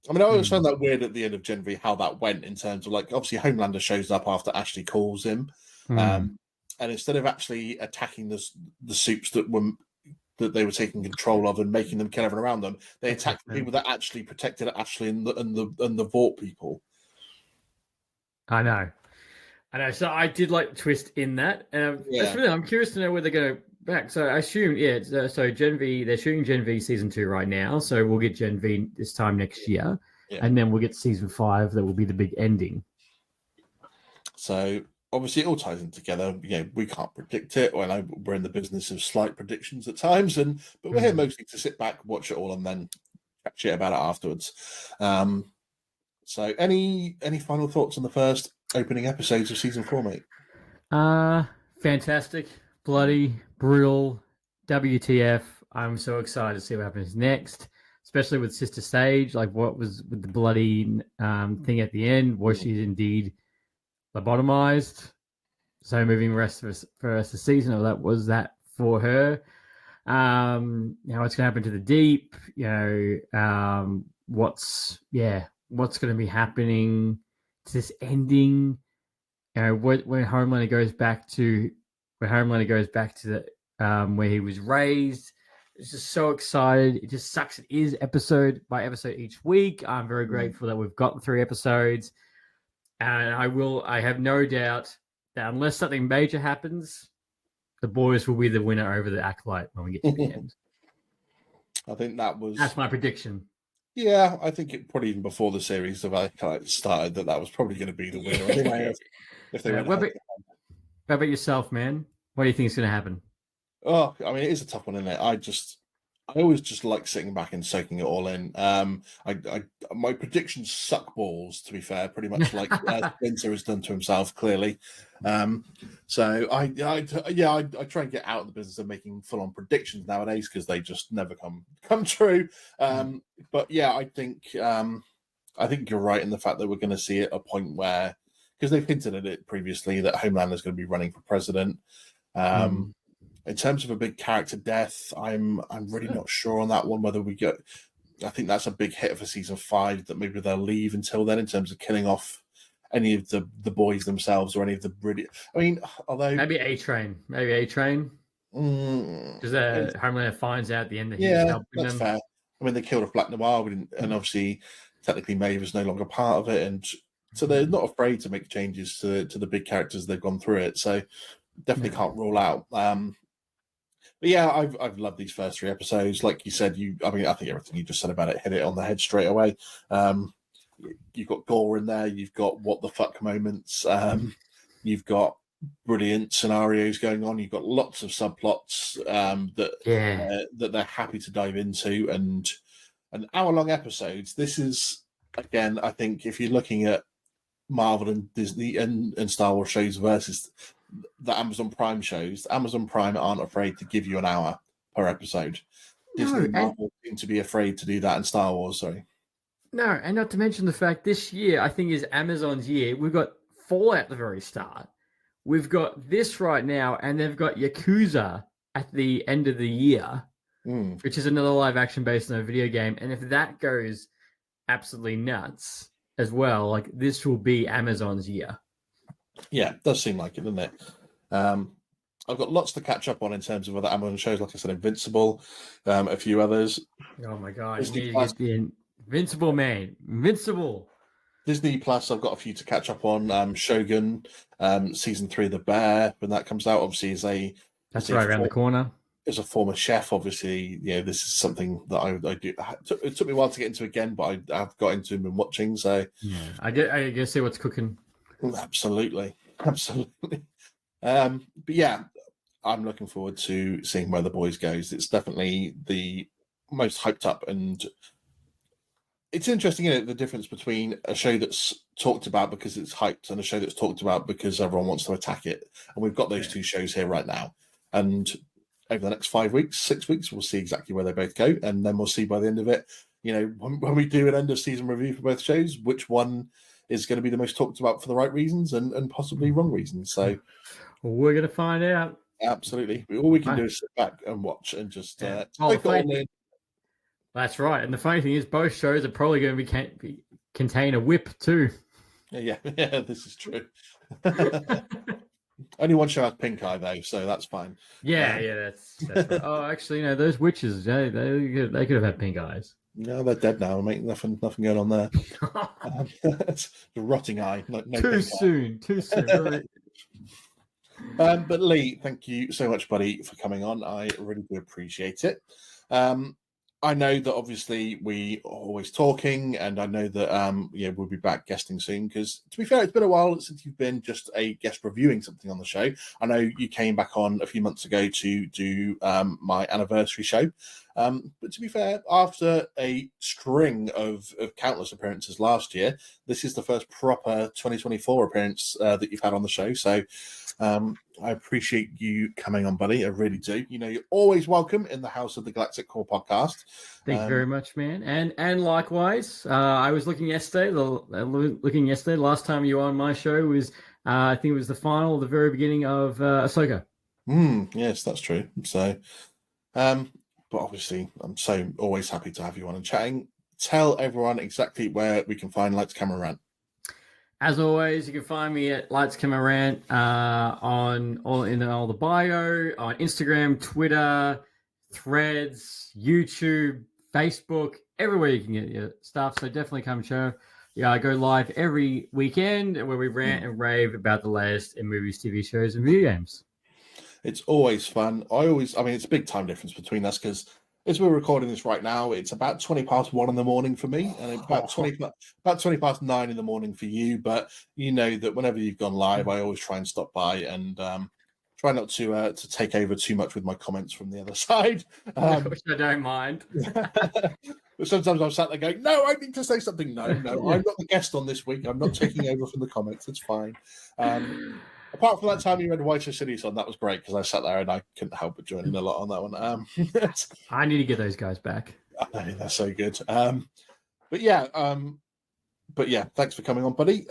I mean, I always found that weird at the end of Gen V how that went in terms of obviously Homelander shows up after Ashley calls him, and instead of actually attacking the soups that they were taking control of and making them kill everyone around them, they attacked the people that actually protected Ashley and the Vought people. I know. So I did like the twist in that. That's really, I'm curious to know where they're going to back. So I assume, so Gen V, they're shooting Gen V season 2 right now. So we'll get Gen V this time next year. Yeah. And then we'll get season 5. That will be the big ending. So obviously it all ties in together. We can't predict it. Well, I know we're in the business of slight predictions at times, but we're here mostly to sit back, watch it all, and then chat shit about it afterwards. So any final thoughts on the first opening episodes of season 4, mate? Fantastic, bloody, brutal, WTF. I'm so excited to see what happens next, especially with Sister Sage. Like, what was with the bloody thing at the end? Was she indeed lobotomized? So moving for the rest of the season, or was that for her? What's going to happen to the Deep? What's going to be happening to this ending? When Homelander goes back to the where he was raised. It's just so excited. It just sucks. It is episode by episode each week. I'm very grateful that we've got 3 episodes, and I have no doubt that unless something major happens, the boys will be the winner over the Acolyte when we get to the end. I think that's my prediction. Yeah, I think it probably even before the series of Acolyte started that was probably going to be the winner anyway. If they went. What about yourself, man? What do you think is going to happen? Oh, I mean, it is a tough one, isn't it? I always just like sitting back and soaking it all in. My predictions suck balls, to be fair, pretty much like Spencer has done to himself, clearly. So I try and get out of the business of making full-on predictions nowadays because they just never come true. But yeah, I think you're right in the fact that we're going to see at a point where, because they've hinted at it previously, that Homelander is going to be running for president. In terms of a big character death, I'm really not sure on that one. Whether we get, I think that's a big hit for season 5. That maybe they'll leave until then in terms of killing off any of the boys themselves or any of the British. I mean, although maybe A-Train, because Homelander finds out at the end that he's helping them. Fair. I mean, they killed off Black Noir, and obviously, technically, Maeve is no longer part of it, and so they're not afraid to make changes to the big characters they've gone through it. So definitely can't rule out. But yeah, I've loved these first 3 episodes. Like you said, I think everything you just said about it hit it on the head straight away. You've got gore in there. You've got what the fuck moments. You've got brilliant scenarios going on. You've got lots of subplots that they're happy to dive into, and an hour-long episodes. This is, again, I think if you're looking at Marvel and Disney and Star Wars shows versus the Amazon Prime shows, Amazon Prime aren't afraid to give you an hour per episode. Disney and Marvel seem to be afraid to do that in Star Wars, sorry. No, and not to mention the fact this year, I think, is Amazon's year. We've got Fallout at the very start. We've got this right now, and they've got Yakuza at the end of the year, which is another live action based on a video game. And if that goes absolutely nuts as well, like, this will be Amazon's year. Yeah, it does seem like it, doesn't it? I've got lots to catch up on in terms of other Amazon shows, like I said, Invincible, a few others. Oh my God, you need to get the Invincible, man. Invincible. Disney Plus, I've got a few to catch up on. Shogun, season 3 of The Bear, when that comes out, obviously that's right around the corner. As a former chef, obviously, this is something that I do. It took me a while to get into again, but I've got into and been watching. So yeah, I get see what's cooking. Absolutely. But yeah, I'm looking forward to seeing where the boys goes. It's definitely the most hyped up, and it's interesting, isn't it, the difference between a show that's talked about because it's hyped and a show that's talked about because everyone wants to attack it. And we've got those 2 shows here right now. And over the next 5 weeks, 6 weeks, we'll see exactly where they both go. And then we'll see by the end of it when we do an end of season review for both shows, which one is going to be the most talked about for the right reasons and possibly wrong reasons. So we're going to find out. Absolutely. All we can do is sit back and watch and just take it all in. That's right. And the funny thing is, both shows are probably going to contain a whip too. Yeah, this is true. Only one show has pink eye though, so that's fine. That's right. Oh, actually, those witches, they could have had pink eyes. No, they're dead now. Mate, nothing going on there. It's the rotting eye. No too soon. Really. But Leigh, thank you so much, buddy, for coming on. I really do appreciate it. I know that obviously we are always talking, and I know that we'll be back guesting soon. Because to be fair, it's been a while since you've been just a guest reviewing something on the show. I know you came back on a few months ago to do my anniversary show. But to be fair, after a string of countless appearances last year, this is the first proper 2024 appearance that you've had on the show. So I appreciate you coming on, buddy. I really do. You're always welcome in the House of the Galactic Core podcast. Thank you very much, man. And likewise, I was looking yesterday. The last time you were on my show was, I think it was the final, the very beginning of Ahsoka. Yes, that's true. So, but obviously, I'm so always happy to have you on and chatting. Tell everyone exactly where we can find Lights Camera Rant. As always, you can find me at Lights Camera Rant on all the bio, on Instagram, Twitter, Threads, YouTube, Facebook, everywhere you can get your stuff. So definitely come show. Yeah, I go live every weekend where we rant and rave about the latest in movies, TV shows, and video games. It's always fun. It's a big time difference between us because as we're recording this right now, it's about 20 past 1 in the morning for me, and about 20 past 9 in the morning for you. But you know that whenever you've gone live, I always try and stop by and try not to take over too much with my comments from the other side. Which I don't mind. But sometimes I'm sat there going, no, I need to say something. No, I'm not the guest on this week. I'm not taking over from the comments. It's fine. Apart from that time you read White City Son, that was great because I sat there and I couldn't help but join in a lot on that one. I need to get those guys back. I know, they're so good. But yeah, thanks for coming on, buddy.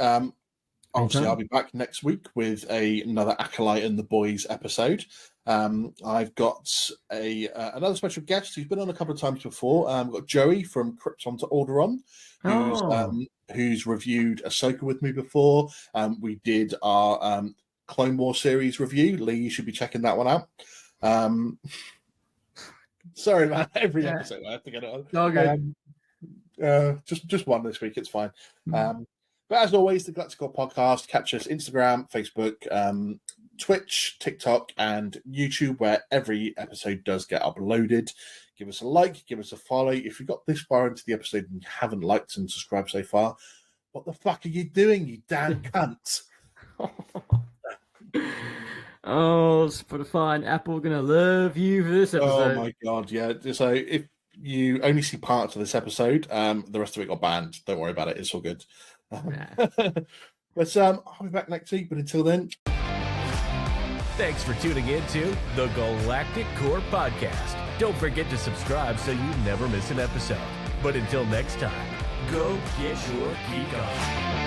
Obviously, I'll be back next week with another Acolyte and the Boys episode. I've got another special guest who's been on a couple of times before. I've got Joey from Krypton to Alderaan, who's reviewed Ahsoka with me before. We did our Clone War series review. Leigh, you should be checking that one out. Sorry, man. Every episode I have to get it on. Okay. Just one this week. It's fine. But as always, the Galactic Core podcast. Catch us Instagram, Facebook, Twitch, TikTok, and YouTube, where every episode does get uploaded. Give us a like, give us a follow. If you got this far into the episode and you haven't liked and subscribed so far, what the fuck are you doing, you damn cunt? Oh, Spotify and Apple are going to love you for this episode. Oh my God, yeah. So if you only see parts of this episode, the rest of it got banned. Don't worry about it. It's all good. But I'll be back next week. But until then... Thanks for tuning in to the Galactic Core Podcast. Don't forget to subscribe so you never miss an episode. But until next time, go get your geek on.